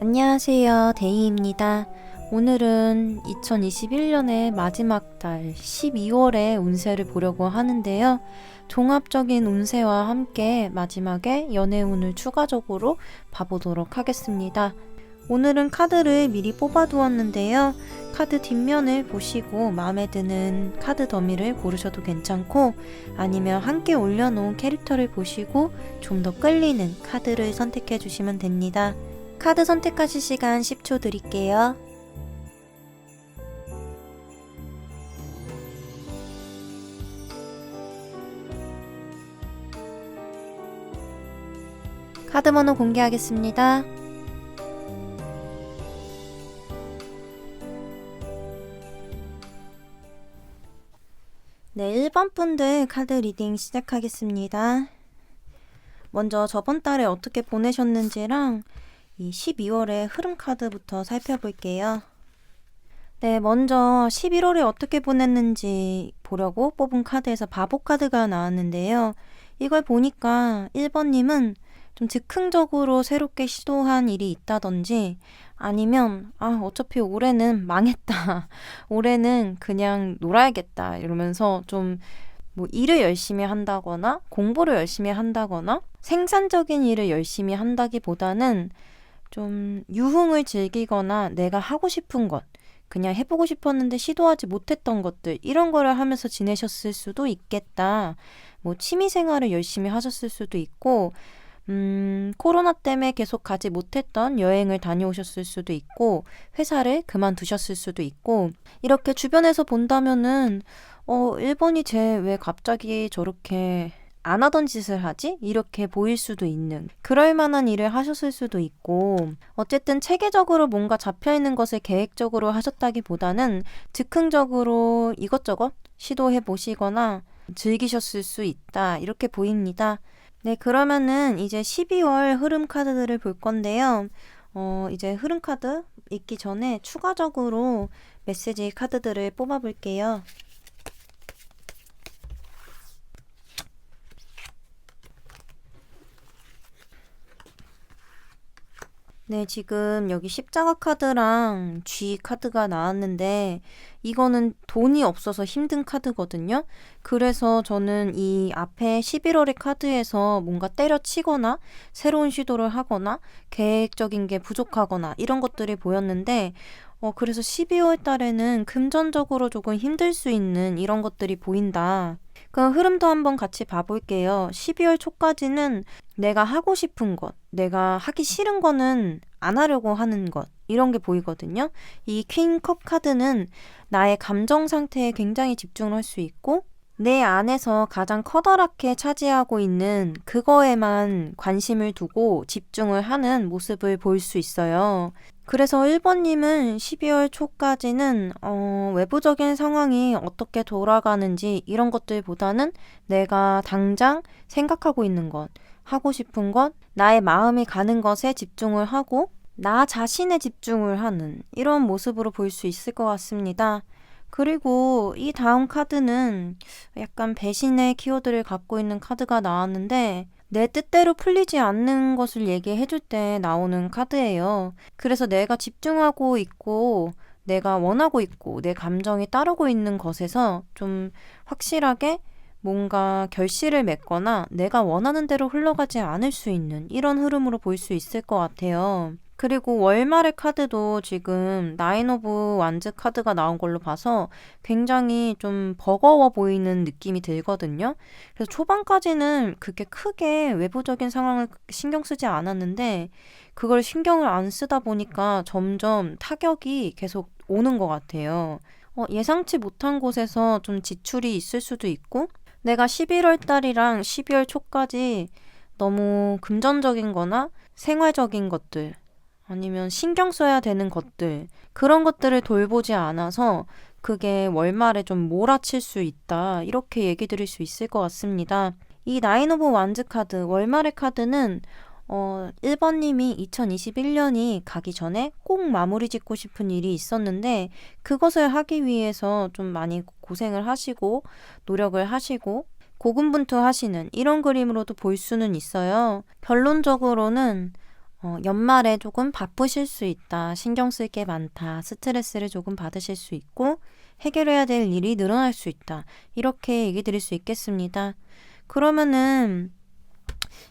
안녕하세요. 데이입니다. 오늘은 2021년의 마지막 달 12월의 운세를 보려고 하는데요. 종합적인 운세와 함께 마지막에 연애운을 추가적으로 봐보도록 하겠습니다. 오늘은 카드를 미리 뽑아두었는데요. 카드 뒷면을 보시고 마음에 드는 카드 더미를 고르셔도 괜찮고, 아니면 함께 올려놓은 캐릭터를 보시고 좀 더 끌리는 카드를 선택해 주시면 됩니다. 카드 선택하실 시간 10초 드릴게요. 카드 번호 공개하겠습니다. 네, 1번 분들 카드 리딩 시작하겠습니다. 먼저 저번 달에 어떻게 보내셨는지랑 이 12월의 흐름 카드부터 살펴볼게요. 네, 먼저 11월에 어떻게 보냈는지 보려고 뽑은 카드에서 바보 카드가 나왔는데요. 이걸 보니까 1번님은 좀 즉흥적으로 새롭게 시도한 일이 있다든지, 아니면 어차피 올해는 망했다. 올해는 그냥 놀아야겠다 이러면서 좀 뭐 일을 열심히 한다거나 공부를 열심히 한다거나 생산적인 일을 열심히 한다기보다는 좀 유흥을 즐기거나 내가 하고 싶은 것, 그냥 해보고 싶었는데 시도하지 못했던 것들, 이런 거를 하면서 지내셨을 수도 있겠다. 뭐 취미 생활을 열심히 하셨을 수도 있고, 코로나 때문에 계속 가지 못했던 여행을 다녀오셨을 수도 있고, 회사를 그만두셨을 수도 있고, 이렇게 주변에서 본다면은 1번이 쟤 왜 갑자기 저렇게 안 하던 짓을 하지? 이렇게 보일 수도 있는, 그럴 만한 일을 하셨을 수도 있고, 어쨌든 체계적으로 뭔가 잡혀있는 것을 계획적으로 하셨다기보다는 즉흥적으로 이것저것 시도해 보시거나 즐기셨을 수 있다, 이렇게 보입니다. 네, 그러면은 이제 12월 흐름 카드들을 볼 건데요. 이제 흐름 카드 읽기 전에 추가적으로 메시지 카드들을 뽑아 볼게요. 네, 지금 여기 십자가 카드랑 G 카드가 나왔는데, 이거는 돈이 없어서 힘든 카드거든요. 그래서 저는 이 앞에 11월의 카드에서 뭔가 때려치거나 새로운 시도를 하거나 계획적인 게 부족하거나 이런 것들이 보였는데, 그래서 12월 달에는 금전적으로 조금 힘들 수 있는 이런 것들이 보인다. 그 흐름도 한번 같이 봐볼게요. 12월 초까지는 내가 하고 싶은 것, 내가 하기 싫은 거는 안 하려고 하는 것, 이런 게 보이거든요. 이 퀸컵 카드는 나의 감정 상태에 굉장히 집중을 할 수 있고, 내 안에서 가장 커다랗게 차지하고 있는 그거에만 관심을 두고 집중을 하는 모습을 볼 수 있어요. 그래서 1번님은 12월 초까지는 외부적인 상황이 어떻게 돌아가는지 이런 것들보다는 내가 당장 생각하고 있는 것, 하고 싶은 것, 나의 마음이 가는 것에 집중을 하고 나 자신에 집중을 하는 이런 모습으로 볼 수 있을 것 같습니다. 그리고 이 다음 카드는 약간 배신의 키워드를 갖고 있는 카드가 나왔는데, 내 뜻대로 풀리지 않는 것을 얘기해 줄 때 나오는 카드예요. 그래서 내가 집중하고 있고 내가 원하고 있고 내 감정이 따르고 있는 것에서 좀 확실하게 뭔가 결실을 맺거나 내가 원하는 대로 흘러가지 않을 수 있는 이런 흐름으로 볼 수 있을 것 같아요. 그리고 월말의 카드도 지금 나인 오브 완즈 카드가 나온 걸로 봐서 굉장히 좀 버거워 보이는 느낌이 들거든요. 그래서 초반까지는 그렇게 크게 외부적인 상황을 신경 쓰지 않았는데, 그걸 신경을 안 쓰다 보니까 점점 타격이 계속 오는 것 같아요. 예상치 못한 곳에서 좀 지출이 있을 수도 있고, 내가 11월 달이랑 12월 초까지 너무 금전적인 거나 생활적인 것들, 아니면 신경 써야 되는 것들, 그런 것들을 돌보지 않아서 그게 월말에 좀 몰아칠 수 있다, 이렇게 얘기 드릴 수 있을 것 같습니다. 이 나인 오브 완즈 카드, 월말의 카드는 1번님이 2021년이 가기 전에 꼭 마무리 짓고 싶은 일이 있었는데, 그것을 하기 위해서 좀 많이 고생을 하시고 노력을 하시고 고군분투하시는 이런 그림으로도 볼 수는 있어요. 결론적으로는 연말에 조금 바쁘실 수 있다, 신경 쓸 게 많다, 스트레스를 조금 받으실 수 있고 해결해야 될 일이 늘어날 수 있다. 이렇게 얘기 드릴 수 있겠습니다. 그러면은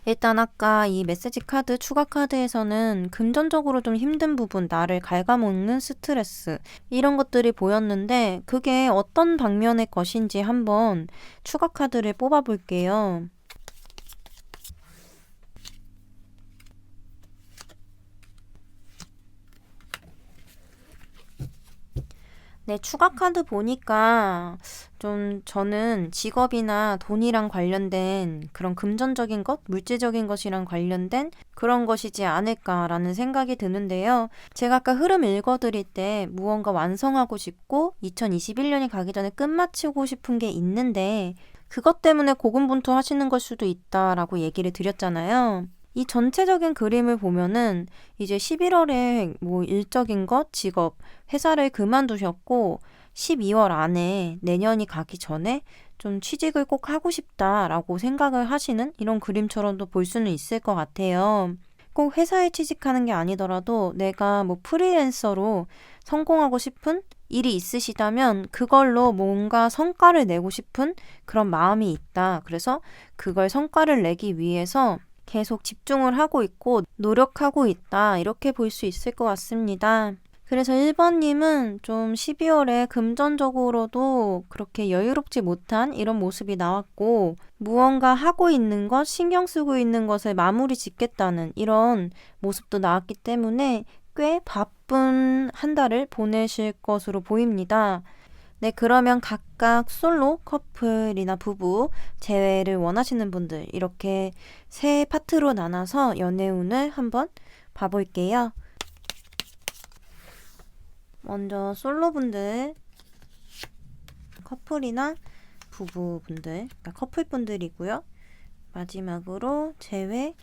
일단 아까 이 메시지 카드, 추가 카드에서는 금전적으로 좀 힘든 부분, 나를 갉아먹는 스트레스 이런 것들이 보였는데 그게 어떤 방면의 것인지 한번 추가 카드를 뽑아 볼게요. 네, 추가 카드 보니까 좀 저는 직업이나 돈이랑 관련된 그런 금전적인 것, 물질적인 것이랑 관련된 그런 것이지 않을까라는 생각이 드는데요. 제가 아까 흐름 읽어드릴 때 무언가 완성하고 싶고 2021년이 가기 전에 끝마치고 싶은 게 있는데 그것 때문에 고군분투하시는 걸 수도 있다라고 얘기를 드렸잖아요. 이 전체적인 그림을 보면은 이제 11월에 뭐 일적인 것, 직업, 회사를 그만두셨고 12월 안에 내년이 가기 전에 좀 취직을 꼭 하고 싶다라고 생각을 하시는 이런 그림처럼도 볼 수는 있을 것 같아요. 꼭 회사에 취직하는 게 아니더라도 내가 뭐 프리랜서로 성공하고 싶은 일이 있으시다면 그걸로 뭔가 성과를 내고 싶은 그런 마음이 있다. 그래서 그걸 성과를 내기 위해서 계속 집중을 하고 있고 노력하고 있다. 이렇게 볼 수 있을 것 같습니다. 그래서 1번님은 좀 12월에 금전적으로도 그렇게 여유롭지 못한 이런 모습이 나왔고 무언가 하고 있는 것, 신경 쓰고 있는 것을 마무리 짓겠다는 이런 모습도 나왔기 때문에 꽤 바쁜 한 달을 보내실 것으로 보입니다. 네, 그러면 각각 솔로, 커플이나 부부, 재회를 원하시는 분들 이렇게 세 파트로 나눠서 연애운을 한번 봐볼게요. 먼저 솔로분들, 커플이나 부부분들, 그러니까 커플분들이고요. 마지막으로 재회를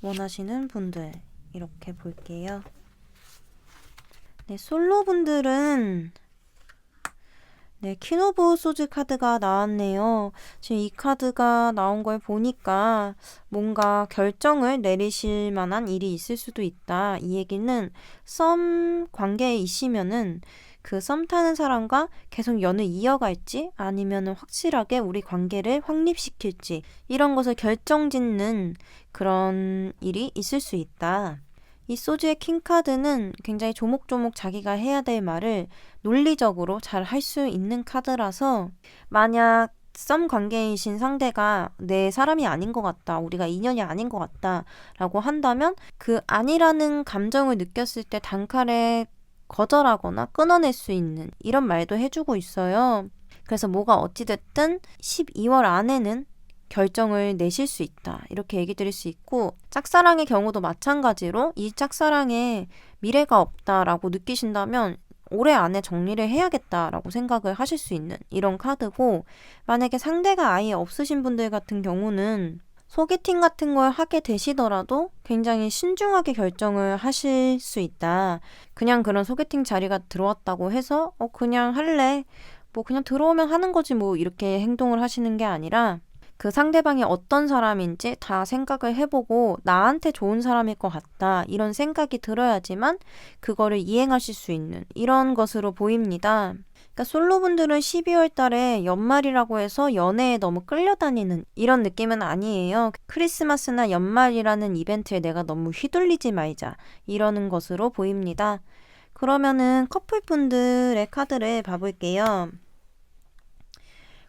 원하시는 분들 이렇게 볼게요. 네, 솔로분들은 네, 퀸 오브 소즈 카드가 나왔네요. 지금 이 카드가 나온 걸 보니까 뭔가 결정을 내리실 만한 일이 있을 수도 있다. 이 얘기는 썸 관계이시면은 그 썸 타는 사람과 계속 연을 이어갈지 아니면은 확실하게 우리 관계를 확립시킬지 이런 것을 결정짓는 그런 일이 있을 수 있다. 이 소주의 킹카드는 굉장히 조목조목 자기가 해야 될 말을 논리적으로 잘 할 수 있는 카드라서 만약 썸 관계이신 상대가 내 사람이 아닌 것 같다, 우리가 인연이 아닌 것 같다 라고 한다면 그 아니라는 감정을 느꼈을 때 단칼에 거절하거나 끊어낼 수 있는 이런 말도 해주고 있어요. 그래서 뭐가 어찌됐든 12월 안에는 결정을 내실 수 있다. 이렇게 얘기 드릴 수 있고 짝사랑의 경우도 마찬가지로 이 짝사랑에 미래가 없다라고 느끼신다면 올해 안에 정리를 해야겠다라고 생각을 하실 수 있는 이런 카드고 만약에 상대가 아예 없으신 분들 같은 경우는 소개팅 같은 걸 하게 되시더라도 굉장히 신중하게 결정을 하실 수 있다. 그냥 그런 소개팅 자리가 들어왔다고 해서 그냥 할래. 뭐 그냥 들어오면 하는 거지 뭐 이렇게 행동을 하시는 게 아니라 그 상대방이 어떤 사람인지 다 생각을 해보고 나한테 좋은 사람일 것 같다. 이런 생각이 들어야지만 그거를 이행하실 수 있는 이런 것으로 보입니다. 그러니까 솔로분들은 12월 달에 연말이라고 해서 연애에 너무 끌려다니는 이런 느낌은 아니에요. 크리스마스나 연말이라는 이벤트에 내가 너무 휘둘리지 말자. 이러는 것으로 보입니다. 그러면은 커플분들의 카드를 봐볼게요.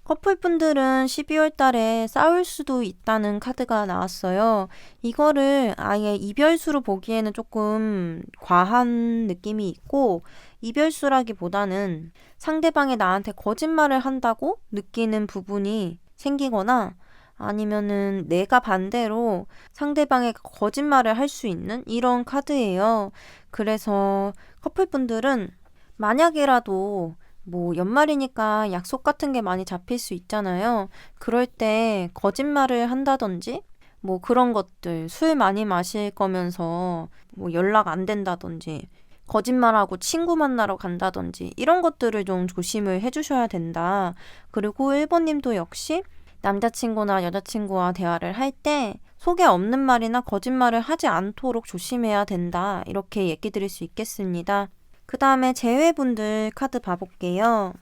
커플분들은 12월 달에 싸울 수도 있다는 카드가 나왔어요. 이거를 아예 이별수로 보기에는 조금 과한 느낌이 있고 이별수라기보다는 상대방이 나한테 거짓말을 한다고 느끼는 부분이 생기거나 아니면은 내가 반대로 상대방에게 거짓말을 할 수 있는 이런 카드예요. 그래서 커플분들은 만약이라도 뭐 연말이니까 약속 같은 게 많이 잡힐 수 있잖아요. 그럴 때 거짓말을 한다든지 뭐 그런 것들 술 많이 마실 거면서 뭐 연락 안 된다든지 거짓말하고 친구 만나러 간다든지 이런 것들을 좀 조심을 해주셔야 된다. 그리고 1번님도 역시 남자친구나 여자친구와 대화를 할 때 속에 없는 말이나 거짓말을 하지 않도록 조심해야 된다. 이렇게 얘기 드릴 수 있겠습니다. 그 다음에 재회분들 카드 봐볼게요.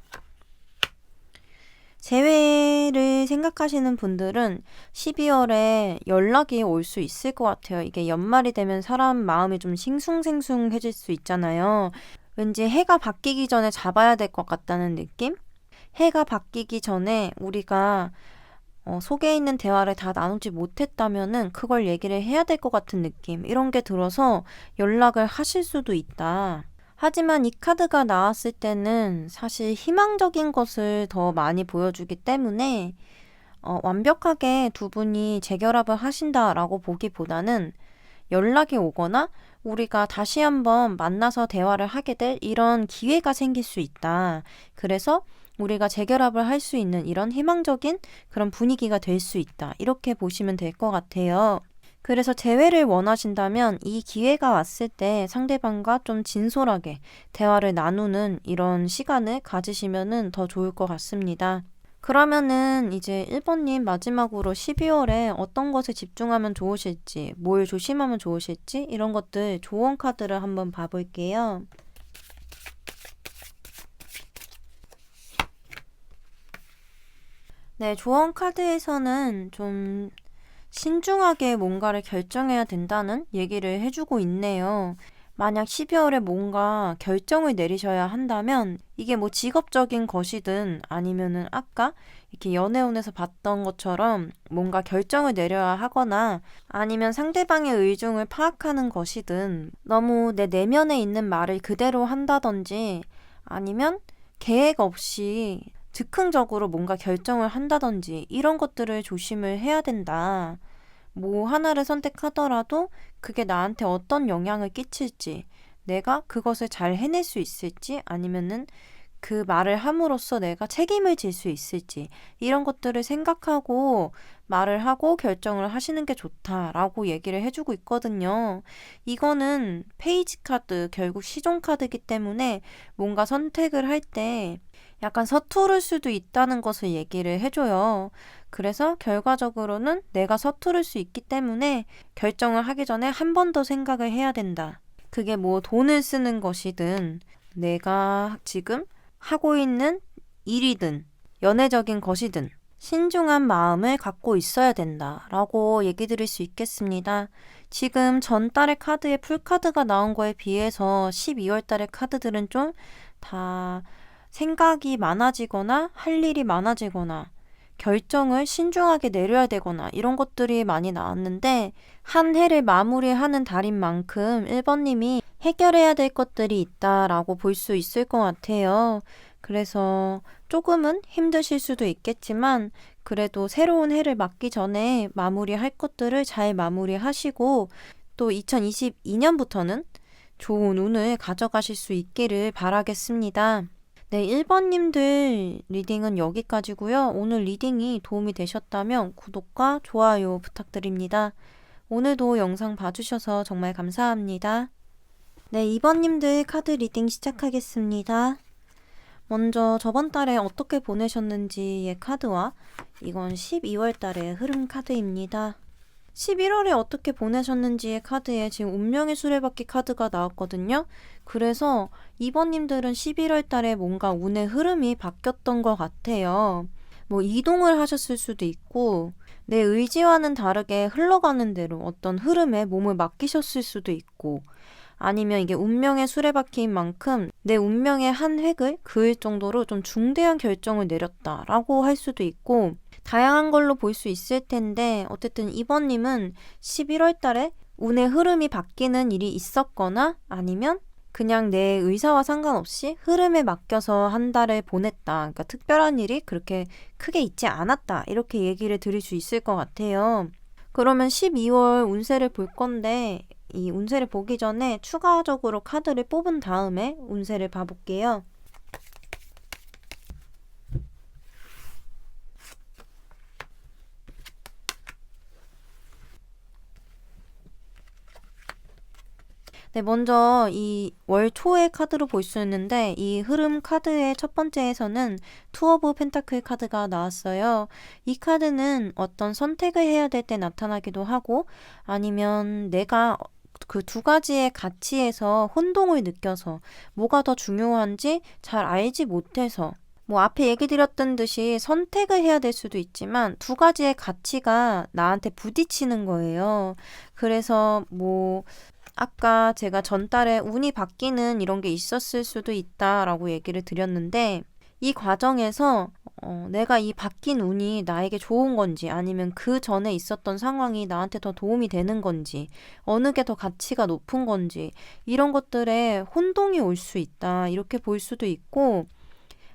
재회를 생각하시는 분들은 12월에 연락이 올 수 있을 것 같아요. 이게 연말이 되면 사람 마음이 좀 싱숭생숭해질 수 있잖아요. 왠지 해가 바뀌기 전에 잡아야 될 것 같다는 느낌? 해가 바뀌기 전에 우리가 속에 있는 대화를 다 나누지 못했다면은 그걸 얘기를 해야 될 것 같은 느낌. 이런 게 들어서 연락을 하실 수도 있다. 하지만 이 카드가 나왔을 때는 사실 희망적인 것을 더 많이 보여주기 때문에 완벽하게 두 분이 재결합을 하신다라고 보기보다는 연락이 오거나 우리가 다시 한번 만나서 대화를 하게 될 이런 기회가 생길 수 있다. 그래서 우리가 재결합을 할 수 있는 이런 희망적인 그런 분위기가 될 수 있다. 이렇게 보시면 될 것 같아요. 그래서 재회를 원하신다면 이 기회가 왔을 때 상대방과 좀 진솔하게 대화를 나누는 이런 시간을 가지시면 더 좋을 것 같습니다. 그러면은 이제 1번님 마지막으로 12월에 어떤 것에 집중하면 좋으실지, 뭘 조심하면 좋으실지 이런 것들 조언 카드를 한번 봐볼게요. 네, 조언 카드에서는 좀 신중하게 뭔가를 결정해야 된다는 얘기를 해주고 있네요. 만약 12월에 뭔가 결정을 내리셔야 한다면 이게 뭐 직업적인 것이든 아니면은 아까 이렇게 연애운에서 봤던 것처럼 뭔가 결정을 내려야 하거나 아니면 상대방의 의중을 파악하는 것이든 너무 내 내면에 있는 말을 그대로 한다든지 아니면 계획 없이 즉흥적으로 뭔가 결정을 한다든지 이런 것들을 조심을 해야 된다. 뭐 하나를 선택하더라도 그게 나한테 어떤 영향을 끼칠지, 내가 그것을 잘 해낼 수 있을지, 아니면은 그 말을 함으로써 내가 책임을 질 수 있을지, 이런 것들을 생각하고 말을 하고 결정을 하시는 게 좋다라고 얘기를 해주고 있거든요. 이거는 페이지 카드, 결국 시종 카드이기 때문에 뭔가 선택을 할 때 약간 서투를 수도 있다는 것을 얘기를 해줘요. 그래서 결과적으로는 내가 서투를 수 있기 때문에 결정을 하기 전에 한 번 더 생각을 해야 된다. 그게 뭐 돈을 쓰는 것이든 내가 지금 하고 있는 일이든 연애적인 것이든 신중한 마음을 갖고 있어야 된다라고 얘기 드릴 수 있겠습니다. 지금 전달의 카드에 풀카드가 나온 거에 비해서 12월 달의 카드들은 좀 다 생각이 많아지거나 할 일이 많아지거나 결정을 신중하게 내려야 되거나 이런 것들이 많이 나왔는데 한 해를 마무리하는 달인 만큼 1번님이 해결해야 될 것들이 있다라고 볼 수 있을 것 같아요. 그래서 조금은 힘드실 수도 있겠지만 그래도 새로운 해를 맞기 전에 마무리할 것들을 잘 마무리하시고 또 2022년부터는 좋은 운을 가져가실 수 있기를 바라겠습니다. 네, 1번님들 리딩은 여기까지고요. 오늘 리딩이 도움이 되셨다면 구독과 좋아요 부탁드립니다. 오늘도 영상 봐주셔서 정말 감사합니다. 네, 2번님들 카드 리딩 시작하겠습니다. 먼저 저번 달에 어떻게 보내셨는지의 카드와 이건 12월 달의 흐름 카드입니다. 11월에 어떻게 보내셨는지의 카드에 지금 운명의 수레바퀴 카드가 나왔거든요. 그래서 2번님들은 11월 달에 뭔가 운의 흐름이 바뀌었던 것 같아요. 뭐 이동을 하셨을 수도 있고 내 의지와는 다르게 흘러가는 대로 어떤 흐름에 몸을 맡기셨을 수도 있고 아니면 이게 운명의 수레바퀴인 만큼 내 운명의 한 획을 그을 정도로 좀 중대한 결정을 내렸다라고 할 수도 있고 다양한 걸로 볼 수 있을 텐데 어쨌든 2번님은 11월 달에 운의 흐름이 바뀌는 일이 있었거나 아니면 그냥 내 의사와 상관없이 흐름에 맡겨서 한 달을 보냈다. 그러니까 특별한 일이 그렇게 크게 있지 않았다. 이렇게 얘기를 드릴 수 있을 것 같아요. 그러면 12월 운세를 볼 건데 이 운세를 보기 전에 추가적으로 카드를 뽑은 다음에 운세를 봐볼게요. 네, 먼저 이 월 초의 카드로 볼 수 있는데 이 흐름 카드의 첫 번째에서는 투 오브 펜타클 카드가 나왔어요. 이 카드는 어떤 선택을 해야 될 때 나타나기도 하고 아니면 내가 그 두 가지의 가치에서 혼동을 느껴서 뭐가 더 중요한지 잘 알지 못해서 뭐 앞에 얘기 드렸던 듯이 선택을 해야 될 수도 있지만 두 가지의 가치가 나한테 부딪히는 거예요. 그래서 뭐 아까 제가 전달에 운이 바뀌는 이런 게 있었을 수도 있다라고 얘기를 드렸는데 이 과정에서 내가 이 바뀐 운이 나에게 좋은 건지 아니면 그 전에 있었던 상황이 나한테 더 도움이 되는 건지 어느 게 더 가치가 높은 건지 이런 것들에 혼동이 올 수 있다 이렇게 볼 수도 있고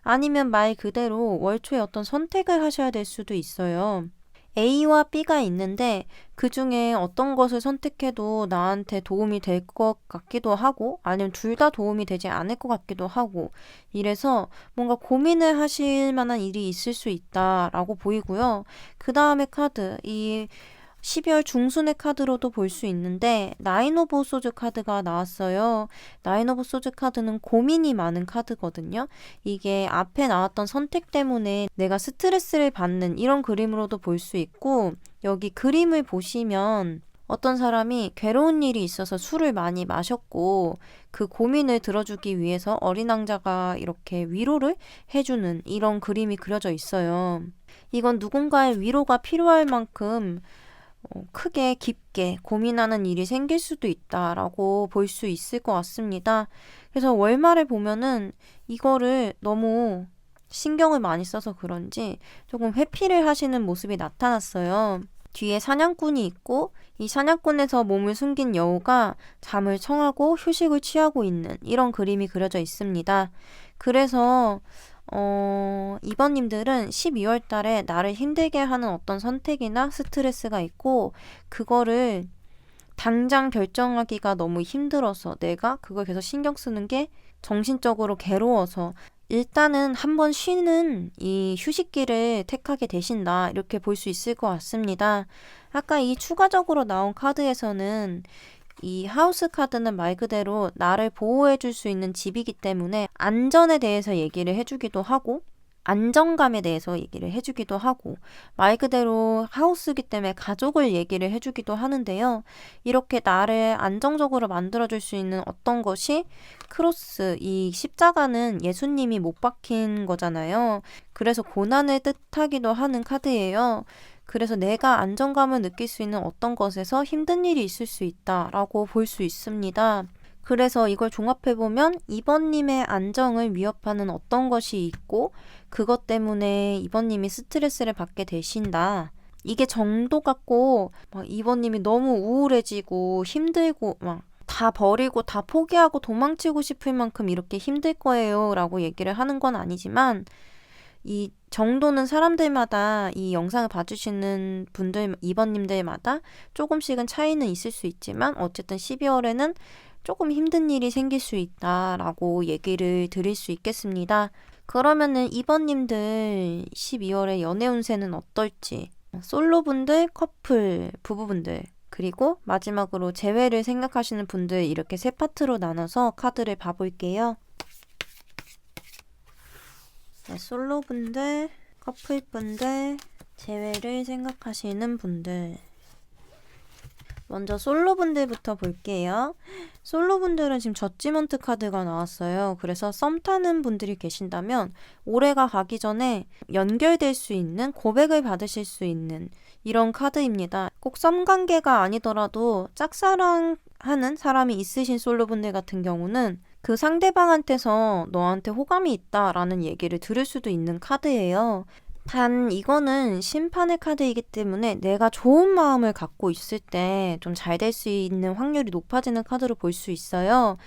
아니면 말 그대로 월초에 어떤 선택을 하셔야 될 수도 있어요. A와 B가 있는데 그 중에 어떤 것을 선택해도 나한테 도움이 될 것 같기도 하고 아니면 둘 다 도움이 되지 않을 것 같기도 하고 이래서 뭔가 고민을 하실 만한 일이 있을 수 있다라고 보이고요. 그 다음에 카드, 이 12월 중순의 카드로도 볼 수 있는데 나인 오브 소즈 카드가 나왔어요. 나인 오브 소즈 카드는 고민이 많은 카드거든요. 이게 앞에 나왔던 선택 때문에 내가 스트레스를 받는 이런 그림으로도 볼 수 있고 여기 그림을 보시면 어떤 사람이 괴로운 일이 있어서 술을 많이 마셨고 그 고민을 들어주기 위해서 어린 왕자가 이렇게 위로를 해주는 이런 그림이 그려져 있어요. 이건 누군가의 위로가 필요할 만큼 크게 깊게 고민하는 일이 생길 수도 있다라고 볼 수 있을 것 같습니다. 그래서 월말에 보면은 이거를 너무 신경을 많이 써서 그런지 조금 회피를 하시는 모습이 나타났어요. 뒤에 사냥꾼이 있고 이 사냥꾼에서 몸을 숨긴 여우가 잠을 청하고 휴식을 취하고 있는 이런 그림이 그려져 있습니다. 그래서 이번님들은 12월 달에 나를 힘들게 하는 어떤 선택이나 스트레스가 있고 그거를 당장 결정하기가 너무 힘들어서 내가 그걸 계속 신경 쓰는 게 정신적으로 괴로워서 일단은 한번 쉬는 이 휴식기를 택하게 되신다 이렇게 볼 수 있을 것 같습니다. 아까 이 추가적으로 나온 카드에서는 이 하우스 카드는 말 그대로 나를 보호해 줄 수 있는 집이기 때문에 안전에 대해서 얘기를 해주기도 하고 안정감에 대해서 얘기를 해주기도 하고 말 그대로 하우스이기 때문에 가족을 얘기를 해주기도 하는데요. 이렇게 나를 안정적으로 만들어줄 수 있는 어떤 것이 크로스, 이 십자가는 예수님이 못 박힌 거잖아요. 그래서 고난을 뜻하기도 하는 카드예요. 그래서 내가 안정감을 느낄 수 있는 어떤 것에서 힘든 일이 있을 수 있다라고 볼 수 있습니다. 그래서 이걸 종합해보면 이번님의 안정을 위협하는 어떤 것이 있고 그것 때문에 이번님이 스트레스를 받게 되신다. 이게 정도 같고 막 이번님이 너무 우울해지고 힘들고 막 다 버리고 다 포기하고 도망치고 싶을 만큼 이렇게 힘들 거예요 라고 얘기를 하는 건 아니지만 이 정도는 사람들마다 이 영상을 봐주시는 분들, 이번님들마다 조금씩은 차이는 있을 수 있지만 어쨌든 12월에는 조금 힘든 일이 생길 수 있다라고 얘기를 드릴 수 있겠습니다. 그러면은 이번님들 12월에 연애 운세는 어떨지 솔로분들, 커플, 부부분들 그리고 마지막으로 재회를 생각하시는 분들 이렇게 세 파트로 나눠서 카드를 봐볼게요. 네, 솔로분들, 커플분들, 재회를 생각하시는 분들. 먼저 솔로분들부터 볼게요. 솔로분들은 지금 저지먼트 카드가 나왔어요. 그래서 썸 타는 분들이 계신다면 올해가 가기 전에 연결될 수 있는 고백을 받으실 수 있는 이런 카드입니다. 꼭 썸 관계가 아니더라도 짝사랑하는 사람이 있으신 솔로분들 같은 경우는 그 상대방한테서 너한테 호감이 있다라는 얘기를 들을 수도 있는 카드예요. 단 이거는 심판의 카드이기 때문에 내가 좋은 마음을 갖고 있을 때 좀 잘 될 수 있는 확률이 높아지는 카드로 볼 수 있어요.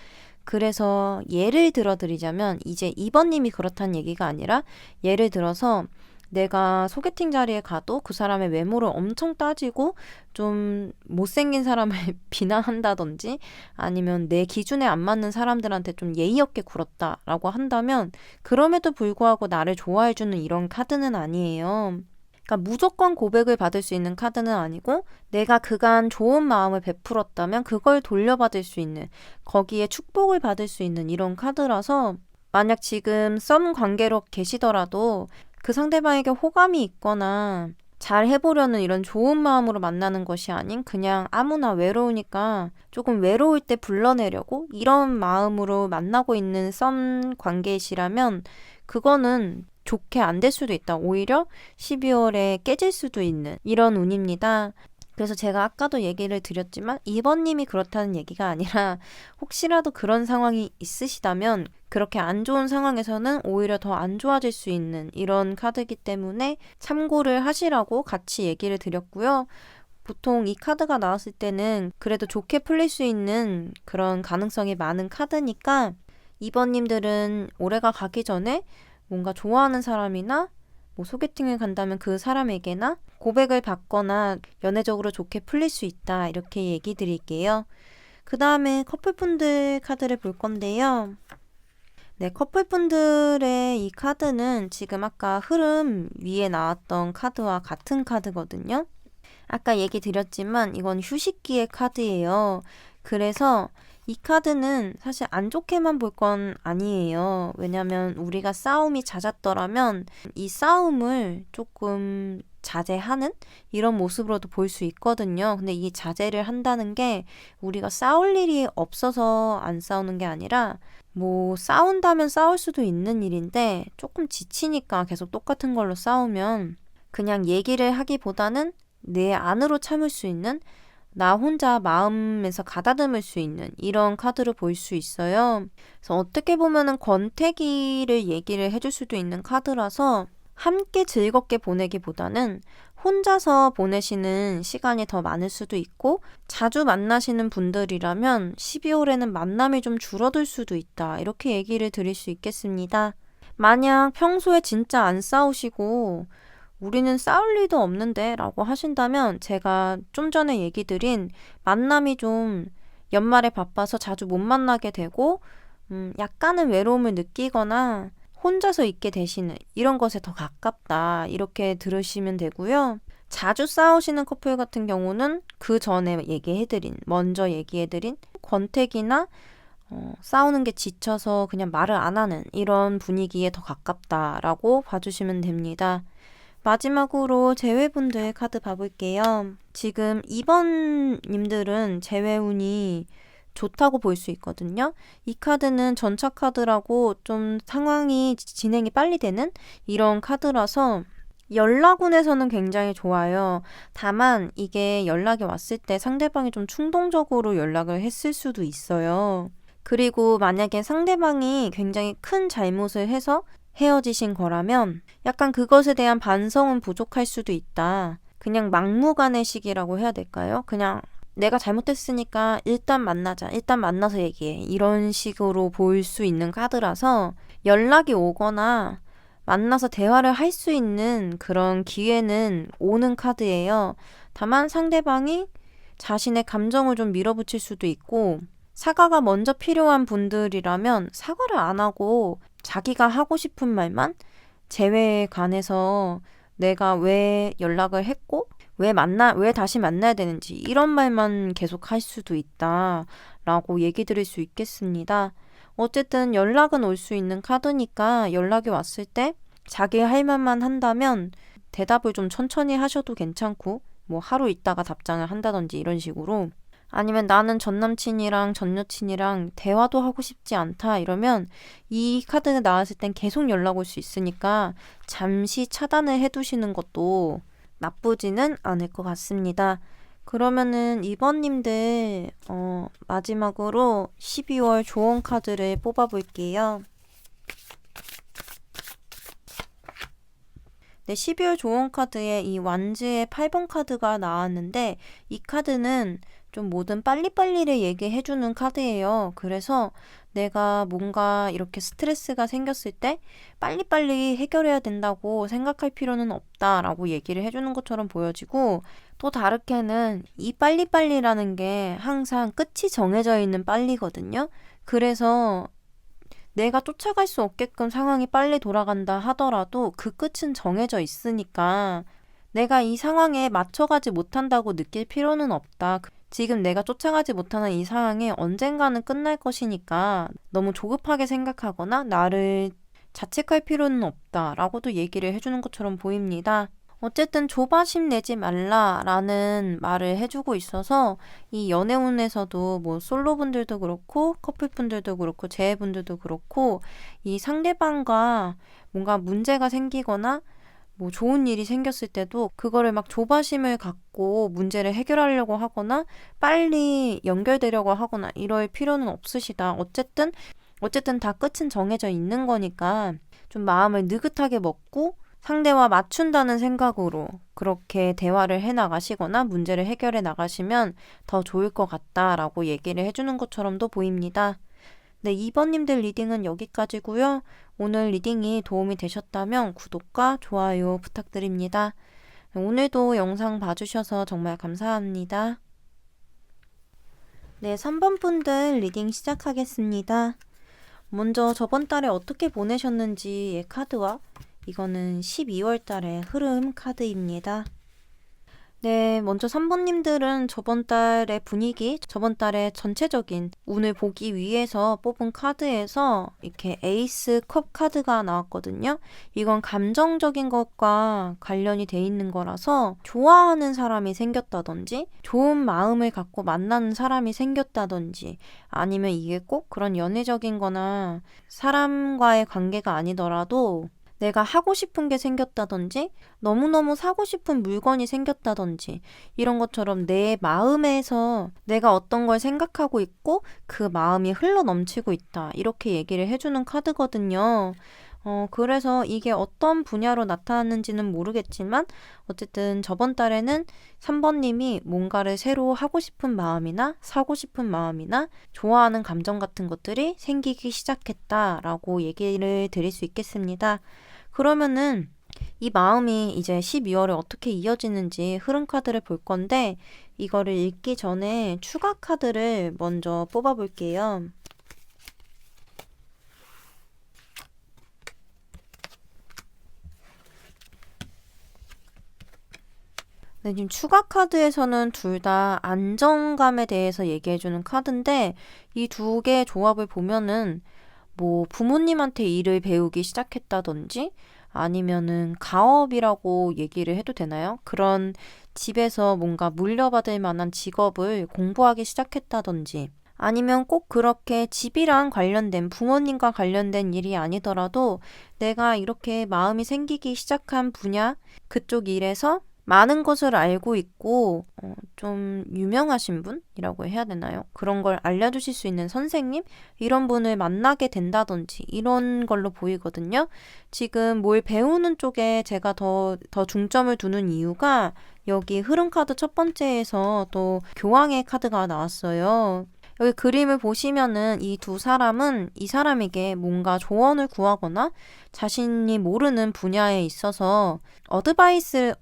그래서 예를 들어 드리자면 이제 2번님이 그렇다는 얘기가 아니라 예를 들어서 내가 소개팅 자리에 가도 그 사람의 외모를 엄청 따지고 좀 못생긴 사람을 비난한다든지 아니면 내 기준에 안 맞는 사람들한테 좀 예의 없게 굴었다라고 한다면 그럼에도 불구하고 나를 좋아해주는 이런 카드는 아니에요. 그러니까 무조건 고백을 받을 수 있는 카드는 아니고 내가 그간 좋은 마음을 베풀었다면 그걸 돌려받을 수 있는, 거기에 축복을 받을 수 있는 이런 카드라서 만약 지금 썸 관계로 계시더라도 그 상대방에게 호감이 있거나 잘 해보려는 이런 좋은 마음으로 만나는 것이 아닌 그냥 아무나 외로우니까 조금 외로울 때 불러내려고 이런 마음으로 만나고 있는 썸 관계이시라면 그거는 좋게 안 될 수도 있다. 오히려 12월에 깨질 수도 있는 이런 운입니다. 그래서 제가 아까도 얘기를 드렸지만 2번님이 그렇다는 얘기가 아니라 혹시라도 그런 상황이 있으시다면 그렇게 안 좋은 상황에서는 오히려 더 안 좋아질 수 있는 이런 카드이기 때문에 참고를 하시라고 같이 얘기를 드렸고요. 보통 이 카드가 나왔을 때는 그래도 좋게 풀릴 수 있는 그런 가능성이 많은 카드니까 2번님들은 올해가 가기 전에 뭔가 좋아하는 사람이나 뭐 소개팅을 간다면 그 사람에게나 고백을 받거나 연애적으로 좋게 풀릴 수 있다. 이렇게 얘기 드릴게요. 그 다음에 커플분들 카드를 볼 건데요. 네, 커플분들의 이 카드는 지금 아까 흐름 위에 나왔던 카드와 같은 카드거든요. 아까 얘기 드렸지만 이건 휴식기의 카드예요. 그래서 이 카드는 사실 안 좋게만 볼 건 아니에요. 왜냐면 우리가 싸움이 잦았더라면 이 싸움을 조금 자제하는 이런 모습으로도 볼 수 있거든요. 근데 이 자제를 한다는 게 우리가 싸울 일이 없어서 안 싸우는 게 아니라 뭐 싸운다면 싸울 수도 있는 일인데 조금 지치니까 계속 똑같은 걸로 싸우면 그냥 얘기를 하기보다는 내 안으로 참을 수 있는, 나 혼자 마음에서 가다듬을 수 있는 이런 카드로 볼 수 있어요. 그래서 어떻게 보면은 권태기를 얘기를 해줄 수도 있는 카드라서 함께 즐겁게 보내기보다는 혼자서 보내시는 시간이 더 많을 수도 있고 자주 만나시는 분들이라면 12월에는 만남이 좀 줄어들 수도 있다. 이렇게 얘기를 드릴 수 있겠습니다. 만약 평소에 진짜 안 싸우시고 우리는 싸울 일도 없는데 라고 하신다면 제가 좀 전에 얘기 드린 만남이 좀 연말에 바빠서 자주 못 만나게 되고 약간은 외로움을 느끼거나 혼자서 있게 되시는 이런 것에 더 가깝다. 이렇게 들으시면 되고요. 자주 싸우시는 커플 같은 경우는 그 전에 먼저 얘기해드린 권태기나 싸우는 게 지쳐서 그냥 말을 안 하는 이런 분위기에 더 가깝다라고 봐주시면 됩니다. 마지막으로 재회분들 카드 봐볼게요. 지금 2번님들은 재회운이 좋다고 볼 수 있거든요. 이 카드는 전차 카드라고 좀 상황이 진행이 빨리 되는 이런 카드라서 연락운에서는 굉장히 좋아요. 다만 이게 연락이 왔을 때 상대방이 좀 충동적으로 연락을 했을 수도 있어요. 그리고 만약에 상대방이 굉장히 큰 잘못을 해서 헤어지신 거라면 약간 그것에 대한 반성은 부족할 수도 있다. 그냥 막무가내식이라고 해야 될까요? 그냥 내가 잘못했으니까 일단 만나자. 일단 만나서 얘기해. 이런 식으로 볼 수 있는 카드라서 연락이 오거나 만나서 대화를 할 수 있는 그런 기회는 오는 카드예요. 다만 상대방이 자신의 감정을 좀 밀어붙일 수도 있고 사과가 먼저 필요한 분들이라면 사과를 안 하고 자기가 하고 싶은 말만 재회에 관해서 내가 왜 연락을 했고 왜 다시 만나야 되는지 이런 말만 계속 할 수도 있다라고 얘기 드릴 수 있겠습니다. 어쨌든 연락은 올 수 있는 카드니까 연락이 왔을 때 자기 할 말만 한다면 대답을 좀 천천히 하셔도 괜찮고 뭐 하루 있다가 답장을 한다든지 이런 식으로, 아니면 나는 전 남친이랑 전 여친이랑 대화도 하고 싶지 않다 이러면 이 카드가 나왔을 땐 계속 연락 올 수 있으니까 잠시 차단을 해두시는 것도 나쁘지는 않을 것 같습니다. 그러면은 2번님들 마지막으로 12월 조언 카드를 뽑아볼게요. 네, 12월 조언 카드에 이 완즈의 8번 카드가 나왔는데 이 카드는 좀 뭐든 빨리빨리를 얘기해주는 카드예요. 그래서 내가 뭔가 이렇게 스트레스가 생겼을 때 빨리빨리 해결해야 된다고 생각할 필요는 없다라고 얘기를 해주는 것처럼 보여지고, 또 다르게는 이 빨리빨리라는 게 항상 끝이 정해져 있는 빨리거든요. 그래서 내가 쫓아갈 수 없게끔 상황이 빨리 돌아간다 하더라도 그 끝은 정해져 있으니까 내가 이 상황에 맞춰가지 못한다고 느낄 필요는 없다. 지금 내가 쫓아가지 못하는 이 상황이 언젠가는 끝날 것이니까 너무 조급하게 생각하거나 나를 자책할 필요는 없다라고도 얘기를 해주는 것처럼 보입니다. 어쨌든 조바심 내지 말라라는 말을 해주고 있어서 이 연애운에서도 뭐 솔로분들도 그렇고 커플분들도 그렇고 재회분들도 그렇고 이 상대방과 뭔가 문제가 생기거나 뭐 좋은 일이 생겼을 때도 그거를 막 조바심을 갖고 문제를 해결하려고 하거나 빨리 연결되려고 하거나 이럴 필요는 없으시다. 어쨌든 다 끝은 정해져 있는 거니까 좀 마음을 느긋하게 먹고 상대와 맞춘다는 생각으로 그렇게 대화를 해 나가시거나 문제를 해결해 나가시면 더 좋을 것 같다라고 얘기를 해주는 것처럼도 보입니다. 네, 2번님들 리딩은 여기까지고요. 오늘 리딩이 도움이 되셨다면 구독과 좋아요 부탁드립니다. 오늘도 영상 봐주셔서 정말 감사합니다. 네, 3번 분들 리딩 시작하겠습니다. 먼저 저번 달에 어떻게 보내셨는지의 카드와 이거는 12월 달의 흐름 카드입니다. 네, 먼저 3번님들은 저번 달의 분위기, 저번 달의 전체적인 운을 보기 위해서 뽑은 카드에서 이렇게 에이스 컵 카드가 나왔거든요. 이건 감정적인 것과 관련이 돼 있는 거라서 좋아하는 사람이 생겼다든지 좋은 마음을 갖고 만나는 사람이 생겼다든지 아니면 이게 꼭 그런 연애적인 거나 사람과의 관계가 아니더라도 내가 하고 싶은 게 생겼다든지 너무너무 사고 싶은 물건이 생겼다든지 이런 것처럼 내 마음에서 내가 어떤 걸 생각하고 있고 그 마음이 흘러 넘치고 있다. 이렇게 얘기를 해주는 카드거든요. 그래서 이게 어떤 분야로 나타났는지는 모르겠지만 어쨌든 저번 달에는 3번님이 뭔가를 새로 하고 싶은 마음이나 사고 싶은 마음이나 좋아하는 감정 같은 것들이 생기기 시작했다라고 얘기를 드릴 수 있겠습니다. 그러면은 이 마음이 이제 12월에 어떻게 이어지는지 흐름 카드를 볼 건데 이거를 읽기 전에 추가 카드를 먼저 뽑아 볼게요. 네, 지금 추가 카드에서는 둘 다 안정감에 대해서 얘기해주는 카드인데 이 두 개의 조합을 보면은 뭐 부모님한테 일을 배우기 시작했다든지 아니면은 가업이라고 얘기를 해도 되나요? 그런 집에서 뭔가 물려받을 만한 직업을 공부하기 시작했다든지 아니면 꼭 그렇게 집이랑 관련된 부모님과 관련된 일이 아니더라도 내가 이렇게 마음이 생기기 시작한 분야 그쪽 일에서 많은 것을 알고 있고 좀 유명하신 분이라고 해야 되나요? 그런 걸 알려주실 수 있는 선생님? 이런 분을 만나게 된다든지 이런 걸로 보이거든요. 지금 뭘 배우는 쪽에 제가 더 중점을 두는 이유가 여기 흐름 카드 첫 번째에서 또 교황의 카드가 나왔어요. 여기 그림을 보시면은 이 두 사람은 이 사람에게 뭔가 조언을 구하거나 자신이 모르는 분야에 있어서 어드바이스를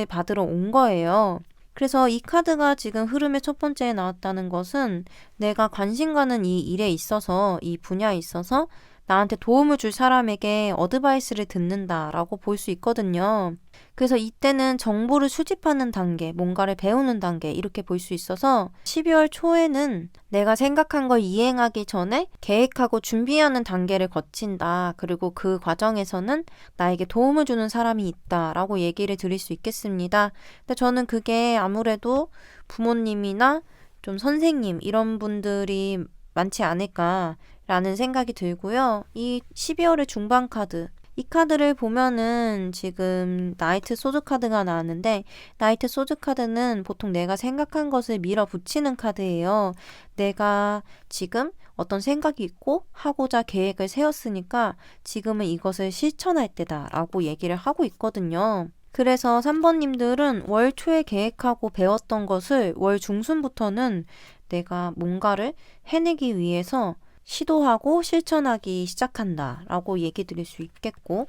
받으러 온 거예요. 그래서 이 카드가 지금 흐름의 첫 번째에 나왔다는 것은 내가 관심 가는 이 일에 있어서 이 분야에 있어서 나한테 도움을 줄 사람에게 어드바이스를 듣는다라고 볼 수 있거든요. 그래서 이때는 정보를 수집하는 단계, 뭔가를 배우는 단계 이렇게 볼 수 있어서 12월 초에는 내가 생각한 걸 이행하기 전에 계획하고 준비하는 단계를 거친다. 그리고 그 과정에서는 나에게 도움을 주는 사람이 있다라고 얘기를 드릴 수 있겠습니다. 근데 저는 그게 아무래도 부모님이나 좀 선생님 이런 분들이 많지 않을까라는 생각이 들고요. 이 12월의 중반 카드 이 카드를 보면은 지금 나이트 소드 카드가 나왔는데 나이트 소드 카드는 보통 내가 생각한 것을 밀어붙이는 카드예요. 내가 지금 어떤 생각이 있고 하고자 계획을 세웠으니까 지금은 이것을 실천할 때다라고 얘기를 하고 있거든요. 그래서 3번님들은 월 초에 계획하고 배웠던 것을 월 중순부터는 내가 뭔가를 해내기 위해서 시도하고 실천하기 시작한다 라고 얘기 드릴 수 있겠고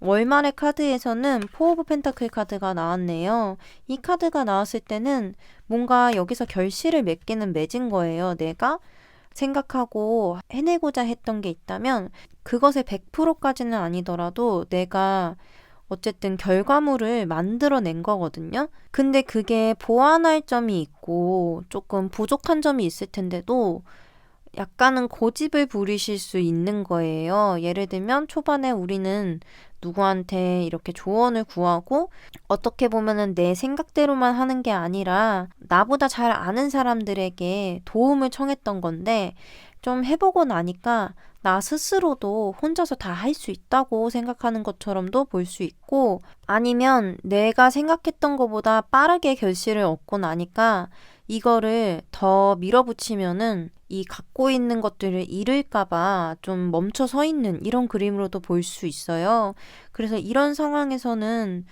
월말의 카드에서는 포 오브 펜타클 카드가 나왔네요. 이 카드가 나왔을 때는 뭔가 여기서 결실을 맺은 거예요. 내가 생각하고 해내고자 했던 게 있다면 그것의 100%까지는 아니더라도 내가 어쨌든 결과물을 만들어낸 거거든요. 근데 그게 보완할 점이 있고 조금 부족한 점이 있을 텐데도 약간은 고집을 부리실 수 있는 거예요. 예를 들면 초반에 우리는 누구한테 이렇게 조언을 구하고 어떻게 보면은 내 생각대로만 하는 게 아니라 나보다 잘 아는 사람들에게 도움을 청했던 건데 좀 해보고 나니까 나 스스로도 혼자서 다 할 수 있다고 생각하는 것처럼도 볼 수 있고 아니면 내가 생각했던 것보다 빠르게 결실을 얻고 나니까 이거를 더 밀어붙이면은 이 갖고 있는 것들을 잃을까봐 좀 멈춰 서 있는 이런 그림으로도 볼 수 있어요. 그래서 이런 상황에서는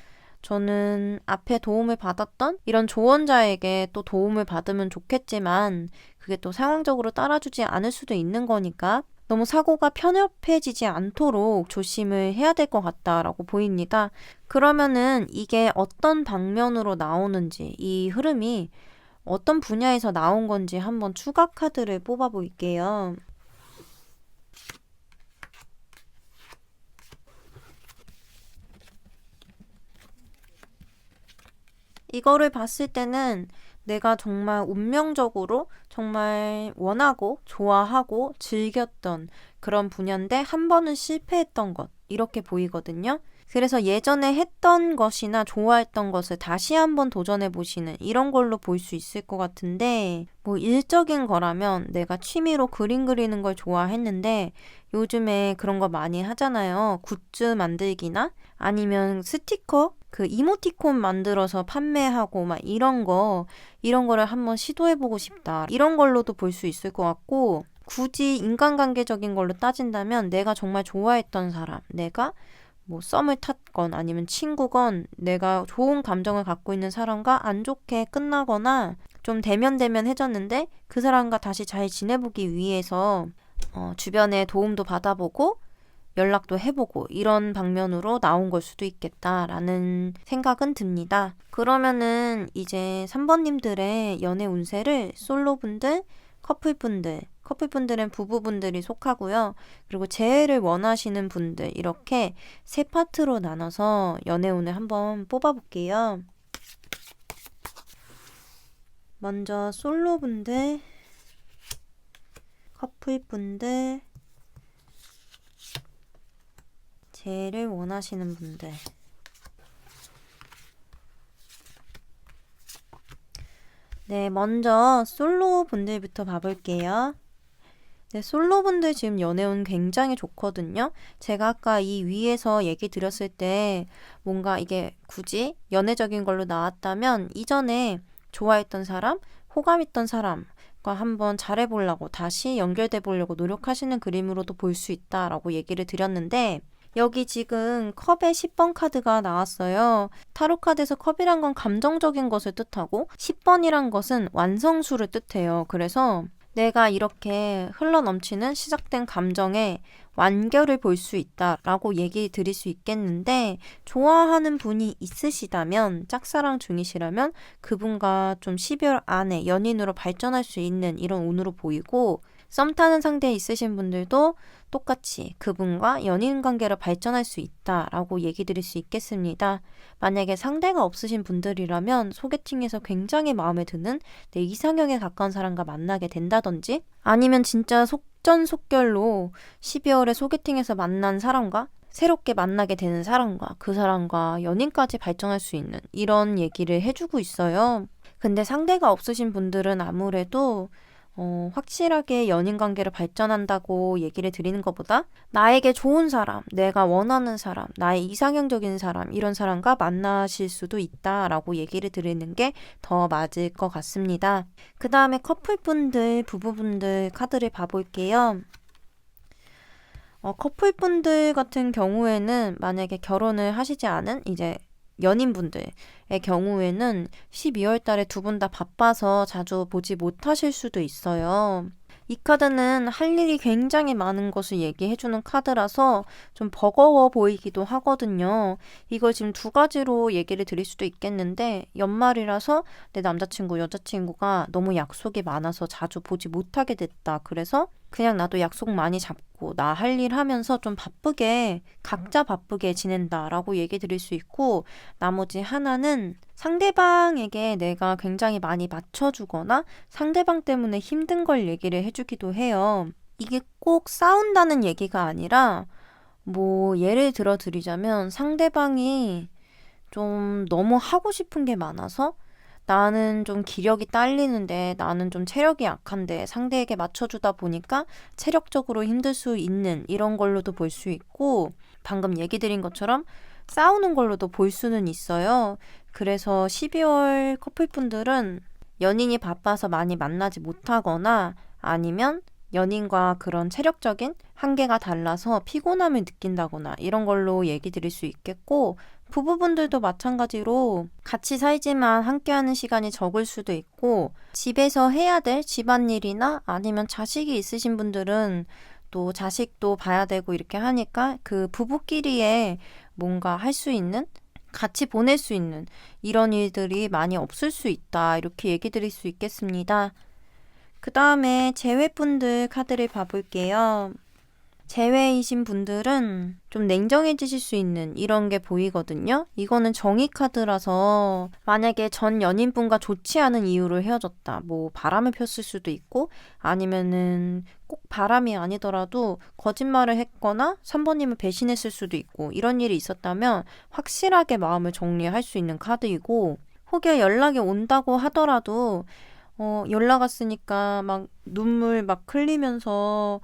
저는 앞에 도움을 받았던 이런 조언자에게 또 도움을 받으면 좋겠지만 그게 또 상황적으로 따라주지 않을 수도 있는 거니까 너무 사고가 편협해지지 않도록 조심을 해야 될 것 같다라고 보입니다. 그러면은 이게 어떤 방면으로 나오는지 이 흐름이 어떤 분야에서 나온 건지 한번 추가 카드를 뽑아 볼게요. 이거를 봤을 때는 내가 정말 운명적으로 정말 원하고 좋아하고 즐겼던 그런 분야인데 한 번은 실패했던 것 이렇게 보이거든요. 그래서 예전에 했던 것이나 좋아했던 것을 다시 한번 도전해 보시는 이런 걸로 볼 수 있을 것 같은데 뭐 일적인 거라면 내가 취미로 그림 그리는 걸 좋아했는데 요즘에 그런 거 많이 하잖아요. 굿즈 만들기나 아니면 스티커 그 이모티콘 만들어서 판매하고 막 이런 거를 한번 시도해보고 싶다. 이런 걸로도 볼 수 있을 것 같고 굳이 인간관계적인 걸로 따진다면 내가 정말 좋아했던 사람, 내가 뭐 썸을 탔건 아니면 친구건 내가 좋은 감정을 갖고 있는 사람과 안 좋게 끝나거나 좀 대면대면해졌는데 그 사람과 다시 잘 지내보기 위해서 주변에 도움도 받아보고 연락도 해보고 이런 방면으로 나온 걸 수도 있겠다라는 생각은 듭니다. 그러면은 이제 3번님들의 연애 운세를 솔로분들, 커플분들은 부부분들이 속하고요. 그리고 재회를 원하시는 분들 이렇게 세 파트로 나눠서 연애 운을 한번 뽑아볼게요. 먼저 솔로분들, 커플분들, 재회를 원하시는 분들. 네, 먼저 솔로 분들부터 봐볼게요. 네, 솔로 분들 지금 연애운 굉장히 좋거든요. 제가 아까 이 위에서 얘기 드렸을 때 뭔가 이게 굳이 연애적인 걸로 나왔다면 이전에 좋아했던 사람, 호감 있던 사람과 한번 잘해보려고 다시 연결돼 보려고 노력하시는 그림으로도 볼 수 있다라고 얘기를 드렸는데 여기 지금 컵의 10번 카드가 나왔어요. 타로 카드에서 컵이란 건 감정적인 것을 뜻하고 10번이란 것은 완성수를 뜻해요. 그래서 내가 이렇게 흘러넘치는 시작된 감정의 완결을 볼 수 있다라고 얘기 드릴 수 있겠는데 좋아하는 분이 있으시다면 짝사랑 중이시라면 그분과 좀 12월 안에 연인으로 발전할 수 있는 이런 운으로 보이고 썸 타는 상대에 있으신 분들도 똑같이 그분과 연인 관계로 발전할 수 있다라고 얘기 드릴 수 있겠습니다. 만약에 상대가 없으신 분들이라면 소개팅에서 굉장히 마음에 드는 내 이상형에 가까운 사람과 만나게 된다든지 아니면 진짜 속전속결로 12월에 소개팅에서 만난 사람과 새롭게 만나게 되는 사람과 그 사람과 연인까지 발전할 수 있는 이런 얘기를 해주고 있어요. 근데 상대가 없으신 분들은 아무래도 확실하게 연인 관계를 발전한다고 얘기를 드리는 것보다 나에게 좋은 사람, 내가 원하는 사람, 나의 이상형적인 사람, 이런 사람과 만나실 수도 있다라고 얘기를 드리는 게 더 맞을 것 같습니다. 그 다음에 커플분들, 부부분들 카드를 봐볼게요. 커플분들 같은 경우에는 만약에 결혼을 하시지 않은 이제 연인분들의 경우에는 12월 달에 두 분 다 바빠서 자주 보지 못하실 수도 있어요. 이 카드는 할 일이 굉장히 많은 것을 얘기해주는 카드라서 좀 버거워 보이기도 하거든요. 이걸 지금 두 가지로 얘기를 드릴 수도 있겠는데 연말이라서 내 남자친구, 여자친구가 너무 약속이 많아서 자주 보지 못하게 됐다. 그래서 그냥 나도 약속 많이 잡고 있고 나 할 일 하면서 좀 바쁘게 각자 바쁘게 지낸다라고 얘기 드릴 수 있고, 나머지 하나는 상대방에게 내가 굉장히 많이 맞춰주거나 상대방 때문에 힘든 걸 얘기를 해주기도 해요. 이게 꼭 싸운다는 얘기가 아니라 뭐 예를 들어 드리자면 상대방이 좀 너무 하고 싶은 게 많아서 나는 좀 기력이 딸리는데 나는 좀 체력이 약한데 상대에게 맞춰주다 보니까 체력적으로 힘들 수 있는 이런 걸로도 볼 수 있고, 방금 얘기 드린 것처럼 싸우는 걸로도 볼 수는 있어요. 그래서 12월 커플분들은 연인이 바빠서 많이 만나지 못하거나 아니면 연인과 그런 체력적인 한계가 달라서 피곤함을 느낀다거나 이런 걸로 얘기 드릴 수 있겠고, 부부분들도 마찬가지로 같이 살지만 함께하는 시간이 적을 수도 있고, 집에서 해야 될 집안일이나 아니면 자식이 있으신 분들은 또 자식도 봐야 되고 이렇게 하니까 그 부부끼리에 뭔가 할 수 있는, 같이 보낼 수 있는 이런 일들이 많이 없을 수 있다, 이렇게 얘기 드릴 수 있겠습니다. 그 다음에 재회분들 카드를 봐볼게요. 재회이신 분들은 좀 냉정해지실 수 있는 이런 게 보이거든요. 이거는 정의 카드라서 만약에 전 연인분과 좋지 않은 이유로 헤어졌다, 뭐 바람을 폈을 수도 있고 아니면은 꼭 바람이 아니더라도 거짓말을 했거나 3번님을 배신했을 수도 있고 이런 일이 있었다면 확실하게 마음을 정리할 수 있는 카드이고, 혹여 연락이 온다고 하더라도 연락 왔으니까 막 눈물 막 흘리면서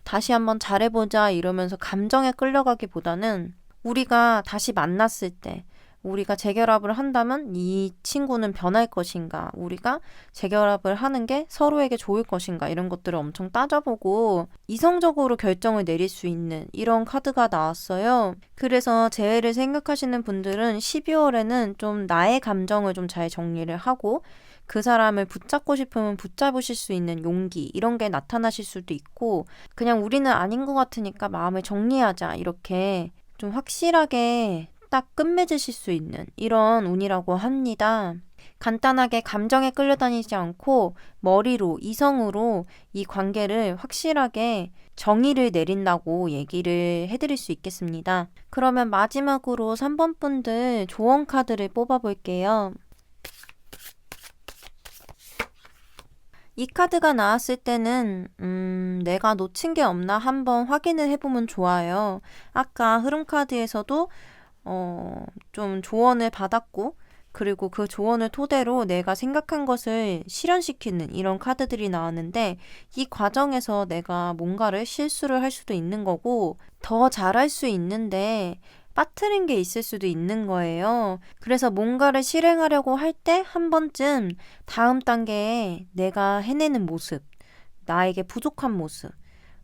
다시 한번 잘해보자 이러면서 감정에 끌려가기보다는 우리가 다시 만났을 때 우리가 재결합을 한다면 이 친구는 변할 것인가, 우리가 재결합을 하는 게 서로에게 좋을 것인가, 이런 것들을 엄청 따져보고 이성적으로 결정을 내릴 수 있는 이런 카드가 나왔어요. 그래서 재회를 생각하시는 분들은 12월에는 좀 나의 감정을 좀 잘 정리를 하고 그 사람을 붙잡고 싶으면 붙잡으실 수 있는 용기, 이런 게 나타나실 수도 있고, 그냥 우리는 아닌 것 같으니까 마음을 정리하자, 이렇게 좀 확실하게 딱 끝맺으실 수 있는 이런 운이라고 합니다. 간단하게 감정에 끌려다니지 않고 머리로, 이성으로 이 관계를 확실하게 정의를 내린다고 얘기를 해드릴 수 있겠습니다. 그러면 마지막으로 3번 분들 조언 카드를 뽑아볼게요. 이 카드가 나왔을 때는 내가 놓친 게 없나 한번 확인을 해보면 좋아요. 아까 흐름 카드에서도 좀 조언을 받았고, 그리고 그 조언을 토대로 내가 생각한 것을 실현시키는 이런 카드들이 나왔는데, 이 과정에서 내가 뭔가를 실수를 할 수도 있는 거고 더 잘할 수 있는데 빠뜨린 게 있을 수도 있는 거예요. 그래서 뭔가를 실행하려고 할 때 한 번쯤 다음 단계에 내가 해내는 모습, 나에게 부족한 모습,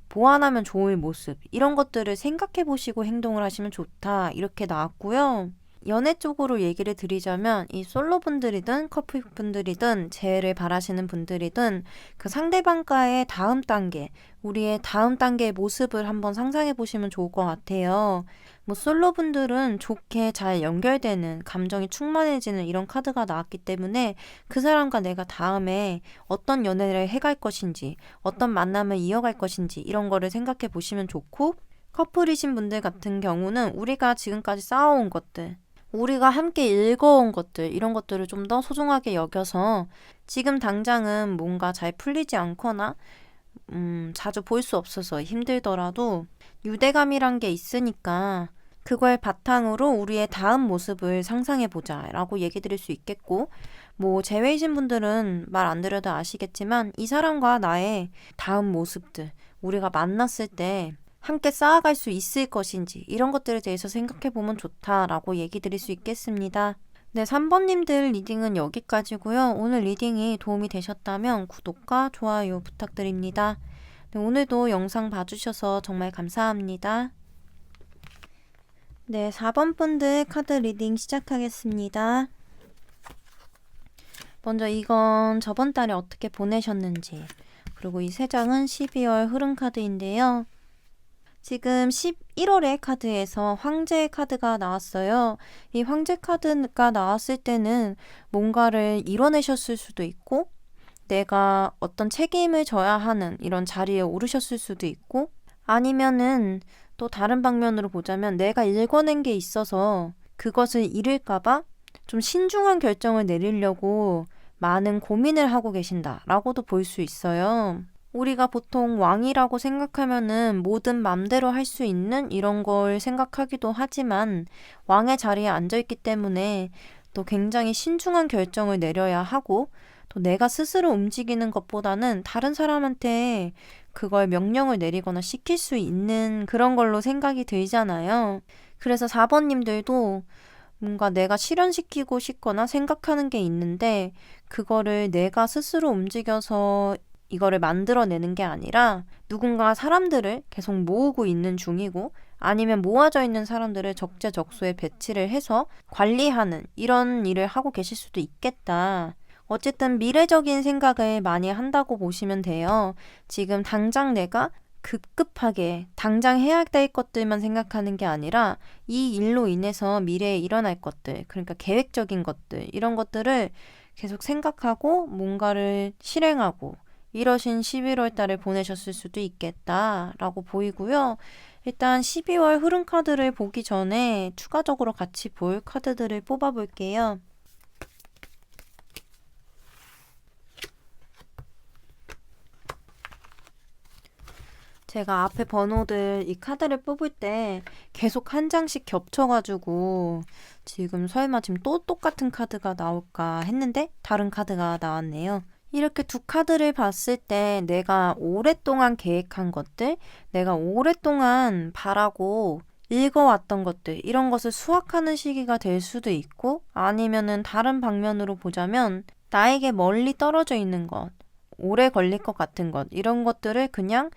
보완하면 좋을 모습, 이런 것들을 생각해 보시고 행동을 하시면 좋다, 이렇게 나왔고요. 연애 쪽으로 얘기를 드리자면 이 솔로분들이든 커플분들이든 재회를 바라시는 분들이든 그 상대방과의 다음 단계, 우리의 다음 단계의 모습을 한번 상상해 보시면 좋을 것 같아요. 뭐 솔로분들은 좋게 잘 연결되는, 감정이 충만해지는 이런 카드가 나왔기 때문에 그 사람과 내가 다음에 어떤 연애를 해갈 것인지, 어떤 만남을 이어갈 것인지 이런 거를 생각해 보시면 좋고, 커플이신 분들 같은 경우는 우리가 지금까지 쌓아온 것들, 우리가 함께 읽어온 것들, 이런 것들을 좀 더 소중하게 여겨서 지금 당장은 뭔가 잘 풀리지 않거나 자주 볼 수 없어서 힘들더라도 유대감이란 게 있으니까 그걸 바탕으로 우리의 다음 모습을 상상해보자 라고 얘기 드릴 수 있겠고, 뭐 재회이신 분들은 말 안 드려도 아시겠지만 이 사람과 나의 다음 모습들, 우리가 만났을 때 함께 쌓아갈 수 있을 것인지 이런 것들에 대해서 생각해보면 좋다라고 얘기 드릴 수 있겠습니다. 네, 3번님들 리딩은 여기까지고요. 오늘 리딩이 도움이 되셨다면 구독과 좋아요 부탁드립니다. 네, 오늘도 영상 봐주셔서 정말 감사합니다. 네, 4번 분들 카드 리딩 시작하겠습니다. 먼저 이건 저번 달에 어떻게 보내셨는지, 그리고 이 3장은 12월 흐름 카드인데요. 지금 11월의 카드에서 황제 카드가 나왔어요. 이 황제 카드가 나왔을 때는 뭔가를 이뤄내셨을 수도 있고, 내가 어떤 책임을 져야 하는 이런 자리에 오르셨을 수도 있고, 아니면은 또 다른 방면으로 보자면 내가 읽어낸 게 있어서 그것을 잃을까봐 좀 신중한 결정을 내리려고 많은 고민을 하고 계신다라고도 볼 수 있어요. 우리가 보통 왕이라고 생각하면은 뭐든 맘대로 할 수 있는 이런 걸 생각하기도 하지만 왕의 자리에 앉아 있기 때문에 또 굉장히 신중한 결정을 내려야 하고 또 내가 스스로 움직이는 것보다는 다른 사람한테 그걸 명령을 내리거나 시킬 수 있는 그런 걸로 생각이 들잖아요. 그래서 4번님들도 뭔가 내가 실현시키고 싶거나 생각하는 게 있는데 그거를 내가 스스로 움직여서 이거를 만들어내는 게 아니라 누군가 사람들을 계속 모으고 있는 중이고 아니면 모아져 있는 사람들을 적재적소에 배치를 해서 관리하는 이런 일을 하고 계실 수도 있겠다. 어쨌든 미래적인 생각을 많이 한다고 보시면 돼요. 지금 당장 내가 급급하게 당장 해야 될 것들만 생각하는 게 아니라 이 일로 인해서 미래에 일어날 것들, 그러니까 계획적인 것들, 이런 것들을 계속 생각하고 뭔가를 실행하고 이러신 11월 달을 보내셨을 수도 있겠다라고 보이고요. 일단 12월 흐름 카드를 보기 전에 추가적으로 같이 볼 카드들을 뽑아볼게요. 제가 앞에 번호들 이 카드를 뽑을 때 계속 한 장씩 겹쳐가지고 지금 설마 지금 또 똑같은 카드가 나올까 했는데 다른 카드가 나왔네요. 이렇게 두 카드를 봤을 때 내가 오랫동안 계획한 것들, 내가 오랫동안 바라고 읽어왔던 것들, 이런 것을 수확하는 시기가 될 수도 있고 아니면은 다른 방면으로 보자면 나에게 멀리 떨어져 있는 것, 오래 걸릴 것 같은 것, 이런 것들을 그냥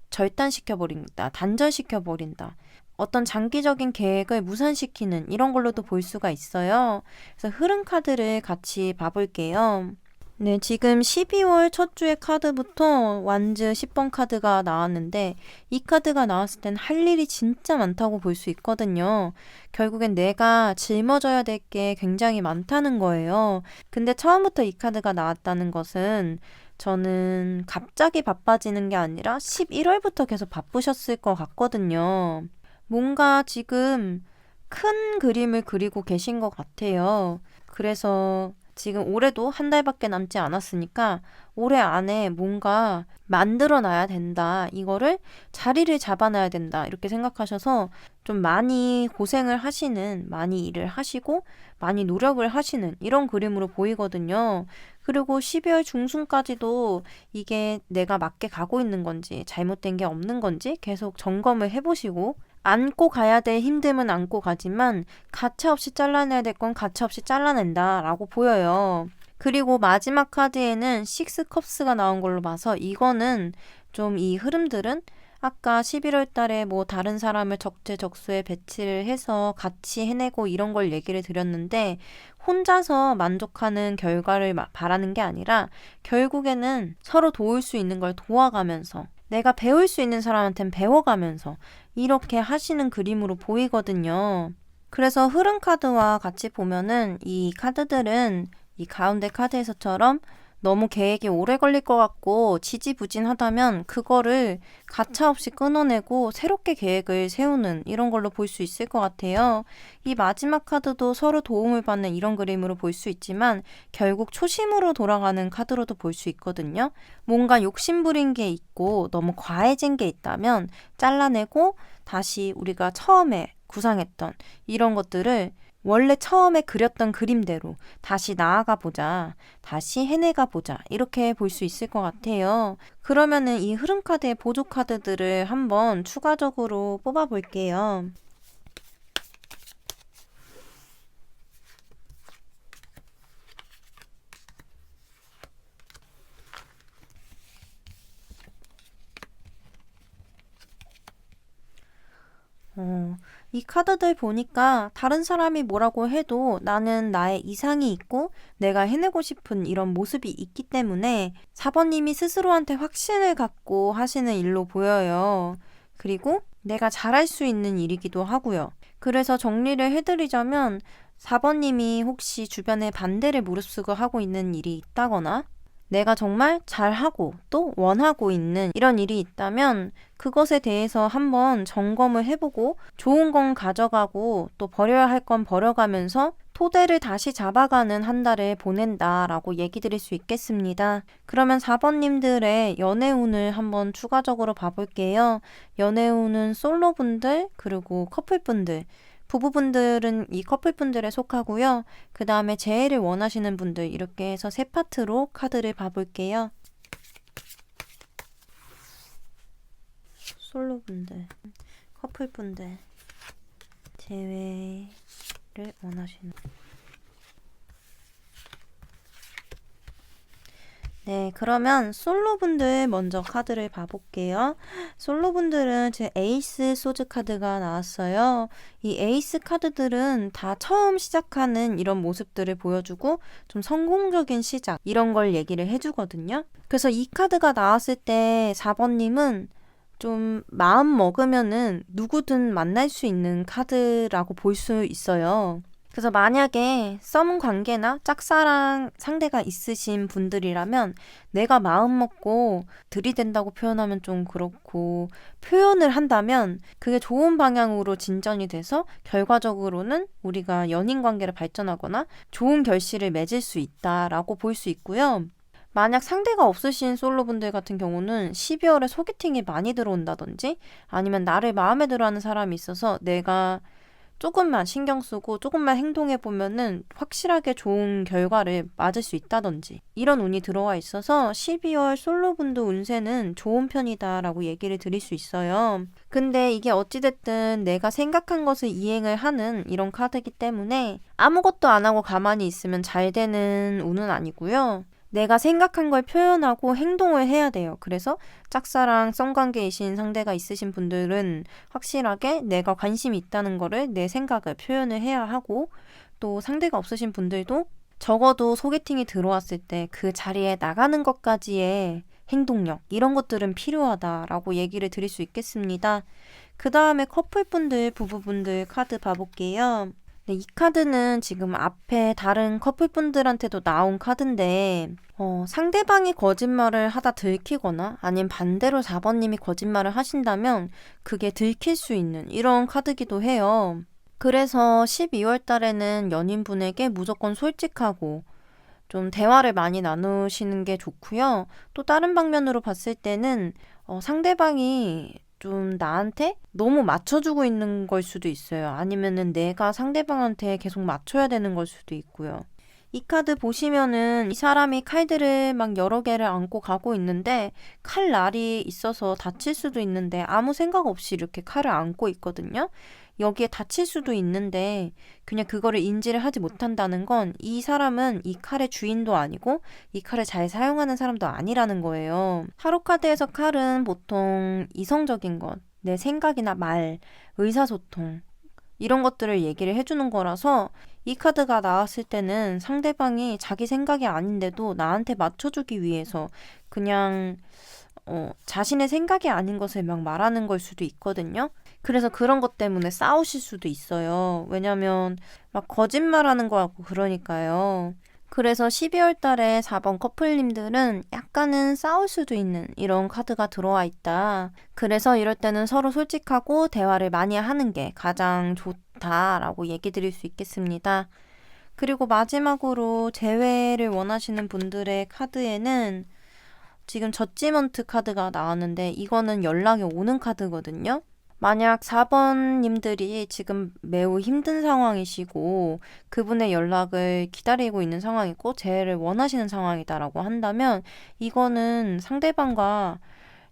절단시켜버린다, 단절시켜버린다. 어떤 장기적인 계획을 무산시키는 이런 걸로도 볼 수가 있어요. 그래서 흐름 카드를 같이 봐볼게요. 네, 지금 12월 첫 주의 카드부터 완즈 10번 카드가 나왔는데 이 카드가 나왔을 땐 할 일이 진짜 많다고 볼 수 있거든요. 결국엔 내가 짊어져야 될 게 굉장히 많다는 거예요. 근데 처음부터 이 카드가 나왔다는 것은 저는 갑자기 바빠지는 게 아니라 11월부터 계속 바쁘셨을 것 같거든요. 뭔가 지금 큰 그림을 그리고 계신 것 같아요. 그래서 지금 올해도 한 달밖에 남지 않았으니까 올해 안에 뭔가 만들어 놔야 된다. 이거를 자리를 잡아놔야 된다. 이렇게 생각하셔서 좀 많이 고생을 하시는, 많이 일을 하시고 많이 노력을 하시는 이런 그림으로 보이거든요. 그리고 12월 중순까지도 이게 내가 맞게 가고 있는 건지 잘못된 게 없는 건지 계속 점검을 해보시고 안고 가야 될 힘듦은 안고 가지만 가차없이 잘라내야 될 건 가차없이 잘라낸다 라고 보여요. 그리고 마지막 카드에는 식스 컵스가 나온 걸로 봐서 이거는 좀 이 흐름들은 아까 11월 달에 뭐 다른 사람을 적재적소에 배치를 해서 같이 해내고 이런 걸 얘기를 드렸는데 혼자서 만족하는 결과를 바라는 게 아니라 결국에는 서로 도울 수 있는 걸 도와가면서 내가 배울 수 있는 사람한테는 배워가면서 이렇게 하시는 그림으로 보이거든요. 그래서 흐름 카드와 같이 보면은 이 카드들은 이 가운데 카드에서처럼 너무 계획이 오래 걸릴 것 같고 지지부진하다면 그거를 가차없이 끊어내고 새롭게 계획을 세우는 이런 걸로 볼 수 있을 것 같아요. 이 마지막 카드도 서로 도움을 받는 이런 그림으로 볼 수 있지만 결국 초심으로 돌아가는 카드로도 볼 수 있거든요. 뭔가 욕심부린 게 있고 너무 과해진 게 있다면 잘라내고 다시 우리가 처음에 구상했던 이런 것들을 원래 처음에 그렸던 그림대로 다시 나아가 보자, 다시 해내가 보자 이렇게 볼 수 있을 것 같아요. 그러면은 이 흐름 카드의 보조 카드들을 한번 추가적으로 뽑아 볼게요. 이 카드들 보니까 다른 사람이 뭐라고 해도 나는 나의 이상이 있고 내가 해내고 싶은 이런 모습이 있기 때문에 4번님이 스스로한테 확신을 갖고 하시는 일로 보여요. 그리고 내가 잘할 수 있는 일이기도 하고요. 그래서 정리를 해드리자면 4번님이 혹시 주변에 반대를 무릅쓰고 하고 있는 일이 있다거나 내가 정말 잘하고 또 원하고 있는 이런 일이 있다면 그것에 대해서 한번 점검을 해보고 좋은 건 가져가고 또 버려야 할 건 버려가면서 토대를 다시 잡아가는 한 달을 보낸다라고 얘기 드릴 수 있겠습니다. 그러면 4번님들의 연애운을 한번 추가적으로 봐볼게요. 연애운은 솔로분들 그리고 커플분들 부부분들은 이 커플분들에 속하고요. 그 다음에 재회를 원하시는 분들 이렇게 해서 세 파트로 카드를 봐볼게요. 솔로분들, 커플분들, 재회를 원하시는 네, 그러면 솔로분들 먼저 카드를 봐볼게요. 솔로분들은 제 에이스 소즈 카드가 나왔어요. 이 에이스 카드들은 다 처음 시작하는 이런 모습들을 보여주고 좀 성공적인 시작 이런 걸 얘기를 해주거든요. 그래서 이 카드가 나왔을 때 4번님은 좀 마음 먹으면은 누구든 만날 수 있는 카드라고 볼 수 있어요. 그래서 만약에 썸 관계나 짝사랑 상대가 있으신 분들이라면 내가 마음 먹고 들이댄다고 표현하면 좀 그렇고 표현을 한다면 그게 좋은 방향으로 진전이 돼서 결과적으로는 우리가 연인 관계를 발전하거나 좋은 결실을 맺을 수 있다라고 볼 수 있고요. 만약 상대가 없으신 솔로분들 같은 경우는 12월에 소개팅이 많이 들어온다든지 아니면 나를 마음에 들어하는 사람이 있어서 내가 조금만 신경 쓰고 조금만 행동해 보면은 확실하게 좋은 결과를 맞을 수 있다든지 이런 운이 들어와 있어서 12월 솔로분들 운세는 좋은 편이다라고 얘기를 드릴 수 있어요. 근데 이게 어찌됐든 내가 생각한 것을 이행을 하는 이런 카드이기 때문에 아무것도 안 하고 가만히 있으면 잘 되는 운은 아니고요. 내가 생각한 걸 표현하고 행동을 해야 돼요. 그래서 짝사랑, 썸관계이신 상대가 있으신 분들은 확실하게 내가 관심이 있다는 거를 내 생각을 표현을 해야 하고 또 상대가 없으신 분들도 적어도 소개팅이 들어왔을 때 그 자리에 나가는 것까지의 행동력 이런 것들은 필요하다라고 얘기를 드릴 수 있겠습니다. 그 다음에 커플분들, 부부분들 카드 봐볼게요. 네, 이 카드는 지금 앞에 다른 커플분들한테도 나온 카드인데 상대방이 거짓말을 하다 들키거나 아니면 반대로 4번님이 거짓말을 하신다면 그게 들킬 수 있는 이런 카드기도 해요. 그래서 12월 달에는 연인분에게 무조건 솔직하고 좀 대화를 많이 나누시는 게 좋고요. 또 다른 방면으로 봤을 때는 상대방이 좀 나한테 너무 맞춰주고 있는 걸 수도 있어요. 아니면은 내가 상대방한테 계속 맞춰야 되는 걸 수도 있고요. 이 카드 보시면은 이 사람이 칼들을 막 여러 개를 안고 가고 있는데 칼날이 있어서 다칠 수도 있는데 아무 생각 없이 이렇게 칼을 안고 있거든요. 여기에 다칠 수도 있는데 그냥 그거를 인지를 하지 못한다는 건 이 사람은 이 칼의 주인도 아니고 이 칼을 잘 사용하는 사람도 아니라는 거예요. 타로 카드에서 칼은 보통 이성적인 것, 내 생각이나 말, 의사소통 이런 것들을 얘기를 해주는 거라서 이 카드가 나왔을 때는 상대방이 자기 생각이 아닌데도 나한테 맞춰주기 위해서 그냥 자신의 생각이 아닌 것을 막 말하는 걸 수도 있거든요. 그래서 그런 것 때문에 싸우실 수도 있어요. 왜냐면 막 거짓말하는 거 같고 그러니까요. 그래서 12월 달에 4번 커플님들은 약간은 싸울 수도 있는 이런 카드가 들어와 있다. 그래서 이럴 때는 서로 솔직하고 대화를 많이 하는 게 가장 좋다라고 얘기 드릴 수 있겠습니다. 그리고 마지막으로 재회를 원하시는 분들의 카드에는 지금 저지먼트 카드가 나왔는데 이거는 연락이 오는 카드거든요. 만약 4번님들이 지금 매우 힘든 상황이시고 그분의 연락을 기다리고 있는 상황이고 재회를 원하시는 상황이다라고 한다면 이거는 상대방과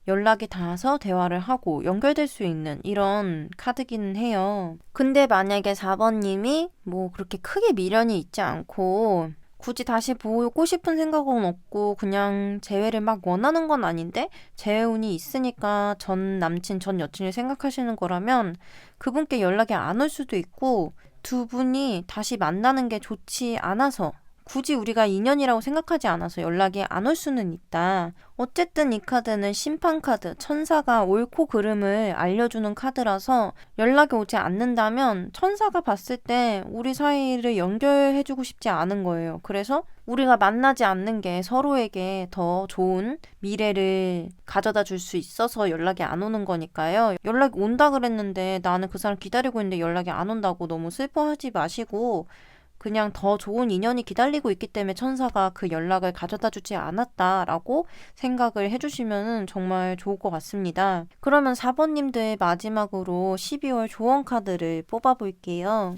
연락이 닿아서 대화를 하고 연결될 수 있는 이런 카드기는 해요. 근데 만약에 4번님이 뭐 그렇게 크게 미련이 있지 않고 굳이 다시 보고 싶은 생각은 없고 그냥 재회를 막 원하는 건 아닌데 재회운이 있으니까 전 남친, 전 여친을 생각하시는 거라면 그분께 연락이 안 올 수도 있고 두 분이 다시 만나는 게 좋지 않아서 굳이 우리가 인연이라고 생각하지 않아서 연락이 안 올 수는 있다. 어쨌든 이 카드는 심판 카드, 천사가 옳고 그름을 알려주는 카드라서 연락이 오지 않는다면 천사가 봤을 때 우리 사이를 연결해주고 싶지 않은 거예요. 그래서 우리가 만나지 않는 게 서로에게 더 좋은 미래를 가져다 줄 수 있어서 연락이 안 오는 거니까요. 연락이 온다 그랬는데 나는 그 사람 기다리고 있는데 연락이 안 온다고 너무 슬퍼하지 마시고 그냥 더 좋은 인연이 기다리고 있기 때문에 천사가 그 연락을 가져다 주지 않았다라고 생각을 해주시면 정말 좋을 것 같습니다. 그러면 4번님들 마지막으로 12월 조언 카드를 뽑아볼게요.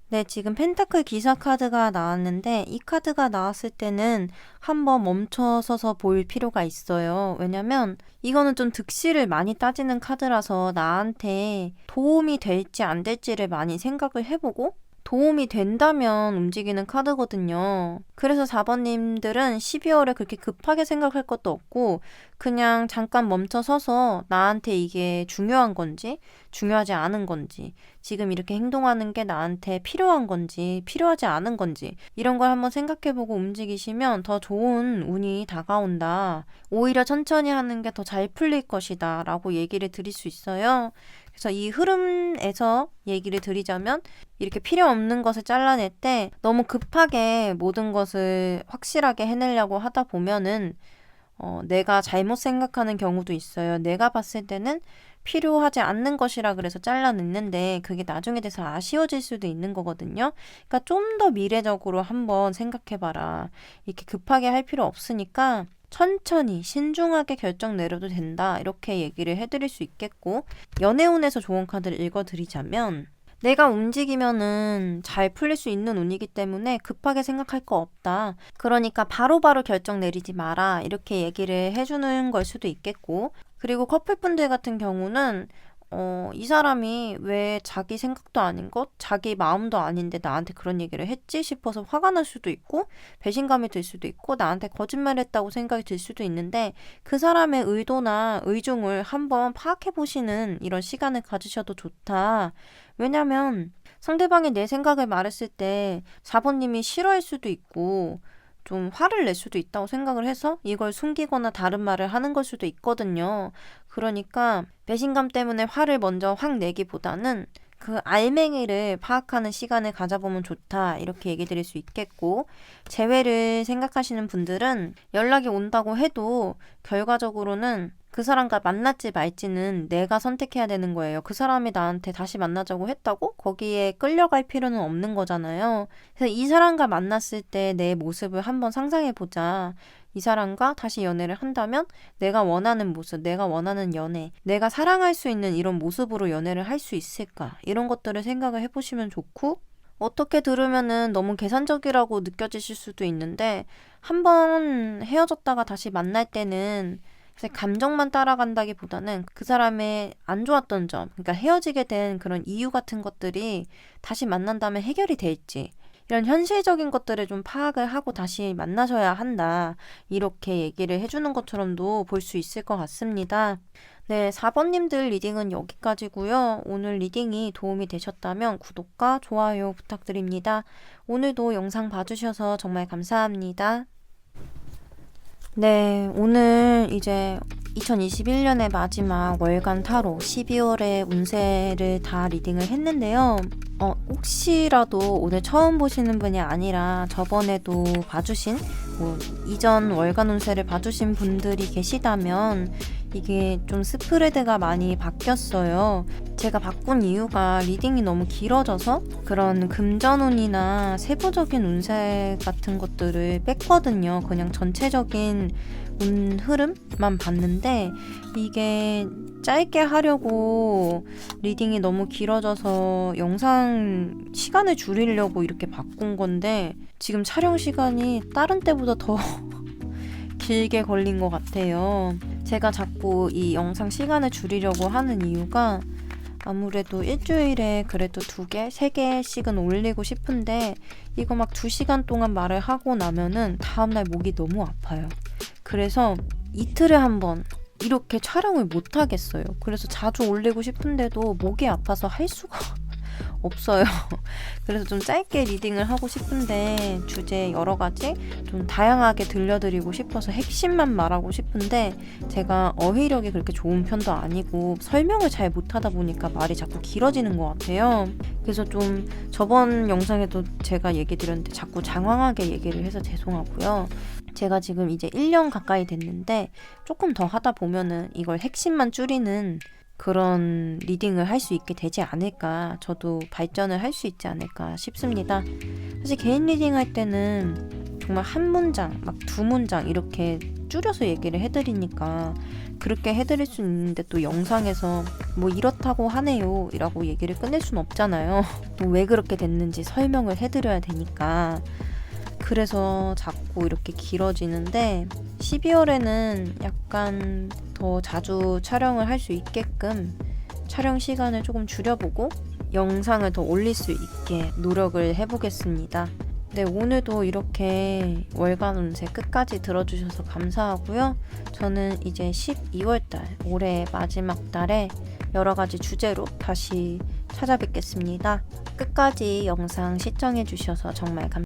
네, 지금 펜타클 기사 카드가 나왔는데 이 카드가 나왔을 때는 한번 멈춰서서 볼 필요가 있어요. 왜냐면 이거는 좀 득실을 많이 따지는 카드라서 나한테 도움이 될지 안 될지를 많이 생각을 해보고 도움이 된다면 움직이는 카드거든요. 그래서 4번님들은 12월에 그렇게 급하게 생각할 것도 없고 그냥 잠깐 멈춰서서 나한테 이게 중요한 건지 중요하지 않은 건지 지금 이렇게 행동하는 게 나한테 필요한 건지 필요하지 않은 건지 이런 걸 한번 생각해보고 움직이시면 더 좋은 운이 다가온다. 오히려 천천히 하는 게 더 잘 풀릴 것이다 라고 얘기를 드릴 수 있어요. 그래서 이 흐름에서 얘기를 드리자면 이렇게 필요 없는 것을 잘라낼 때 너무 급하게 모든 것을 확실하게 해내려고 하다 보면은 내가 잘못 생각하는 경우도 있어요. 내가 봤을 때는 필요하지 않는 것이라 그래서 잘라냈는데 그게 나중에 돼서 아쉬워질 수도 있는 거거든요. 그러니까 좀 더 미래적으로 한번 생각해봐라. 이렇게 급하게 할 필요 없으니까 천천히 신중하게 결정 내려도 된다. 이렇게 얘기를 해드릴 수 있겠고 연애운에서 좋은 카드를 읽어드리자면 내가 움직이면은 잘 풀릴 수 있는 운이기 때문에 급하게 생각할 거 없다. 그러니까 바로바로 결정 내리지 마라. 이렇게 얘기를 해주는 걸 수도 있겠고 그리고 커플분들 같은 경우는 이 사람이 왜 자기 생각도 아닌 것, 자기 마음도 아닌데 나한테 그런 얘기를 했지 싶어서 화가 날 수도 있고 배신감이 들 수도 있고 나한테 거짓말했다고 생각이 들 수도 있는데 그 사람의 의도나 의중을 한번 파악해 보시는 이런 시간을 가지셔도 좋다. 왜냐면 상대방이 내 생각을 말했을 때 4번님이 싫어할 수도 있고 좀 화를 낼 수도 있다고 생각을 해서 이걸 숨기거나 다른 말을 하는 걸 수도 있거든요. 그러니까 배신감 때문에 화를 먼저 확 내기보다는 그 알맹이를 파악하는 시간을 가져보면 좋다. 이렇게 얘기 드릴 수 있겠고 재회를 생각하시는 분들은 연락이 온다고 해도 결과적으로는 그 사람과 만날지 말지는 내가 선택해야 되는 거예요. 그 사람이 나한테 다시 만나자고 했다고? 거기에 끌려갈 필요는 없는 거잖아요. 그래서 이 사람과 만났을 때 내 모습을 한번 상상해보자. 이 사람과 다시 연애를 한다면 내가 원하는 모습, 내가 원하는 연애, 내가 사랑할 수 있는 이런 모습으로 연애를 할 수 있을까? 이런 것들을 생각을 해보시면 좋고 어떻게 들으면은 너무 계산적이라고 느껴지실 수도 있는데 한번 헤어졌다가 다시 만날 때는 감정만 따라간다기보다는 그 사람의 안 좋았던 점, 그러니까 헤어지게 된 그런 이유 같은 것들이 다시 만난다면 해결이 될지 이런 현실적인 것들을 좀 파악을 하고 다시 만나셔야 한다. 이렇게 얘기를 해주는 것처럼도 볼 수 있을 것 같습니다. 네, 4번님들 리딩은 여기까지고요. 오늘 리딩이 도움이 되셨다면 구독과 좋아요 부탁드립니다. 오늘도 영상 봐주셔서 정말 감사합니다. 네, 오늘 이제 2021년의 마지막 월간 타로 12월의 운세를 다 리딩을 했는데요. 혹시라도 오늘 처음 보시는 분이 아니라 저번에도 봐주신 이전 월간 운세를 봐주신 분들이 계시다면 이게 좀 스프레드가 많이 바뀌었어요. 제가 바꾼 이유가 리딩이 너무 길어져서 그런 금전운이나 세부적인 운세 같은 것들을 뺐거든요. 그냥 전체적인 운 흐름만 봤는데 이게 짧게 하려고 리딩이 너무 길어져서 영상 시간을 줄이려고 이렇게 바꾼 건데 지금 촬영 시간이 다른 때보다 더 길게 걸린 것 같아요. 제가 자꾸 이 영상 시간을 줄이려고 하는 이유가 아무래도 일주일에 그래도 2개, 3개씩은 올리고 싶은데 이거 막 2시간 동안 말을 하고 나면은 다음날 목이 너무 아파요. 그래서 이틀에 한 번 이렇게 촬영을 못 하겠어요. 그래서 자주 올리고 싶은데도 목이 아파서 할 수가 없어요. 그래서 좀 짧게 리딩을 하고 싶은데 주제 여러 가지 좀 다양하게 들려드리고 싶어서 핵심만 말하고 싶은데 제가 어휘력이 그렇게 좋은 편도 아니고 설명을 잘 못하다 보니까 말이 자꾸 길어지는 것 같아요. 그래서 좀 저번 영상에도 제가 얘기 드렸는데 자꾸 장황하게 얘기를 해서 죄송하고요. 제가 지금 이제 1년 가까이 됐는데 조금 더 하다 보면은 이걸 핵심만 줄이는 그런 리딩을 할 수 있게 되지 않을까, 저도 발전을 할 수 있지 않을까 싶습니다. 사실 개인 리딩 할 때는 정말 한 문장, 막 두 문장 이렇게 줄여서 얘기를 해드리니까 그렇게 해드릴 수 있는데 또 영상에서 뭐 이렇다고 하네요 이라고 얘기를 끝낼 순 없잖아요. 또 왜 그렇게 됐는지 설명을 해드려야 되니까. 그래서 자꾸 이렇게 길어지는데 12월에는 약간 더 자주 촬영을 할 수 있게끔 촬영 시간을 조금 줄여보고 영상을 더 올릴 수 있게 노력을 해보겠습니다. 네, 오늘도 이렇게 월간 운세 끝까지 들어주셔서 감사하고요. 저는 이제 12월달, 올해 마지막 달에 여러 가지 주제로 다시 찾아뵙겠습니다. 끝까지 영상 시청해주셔서 정말 감사합니다.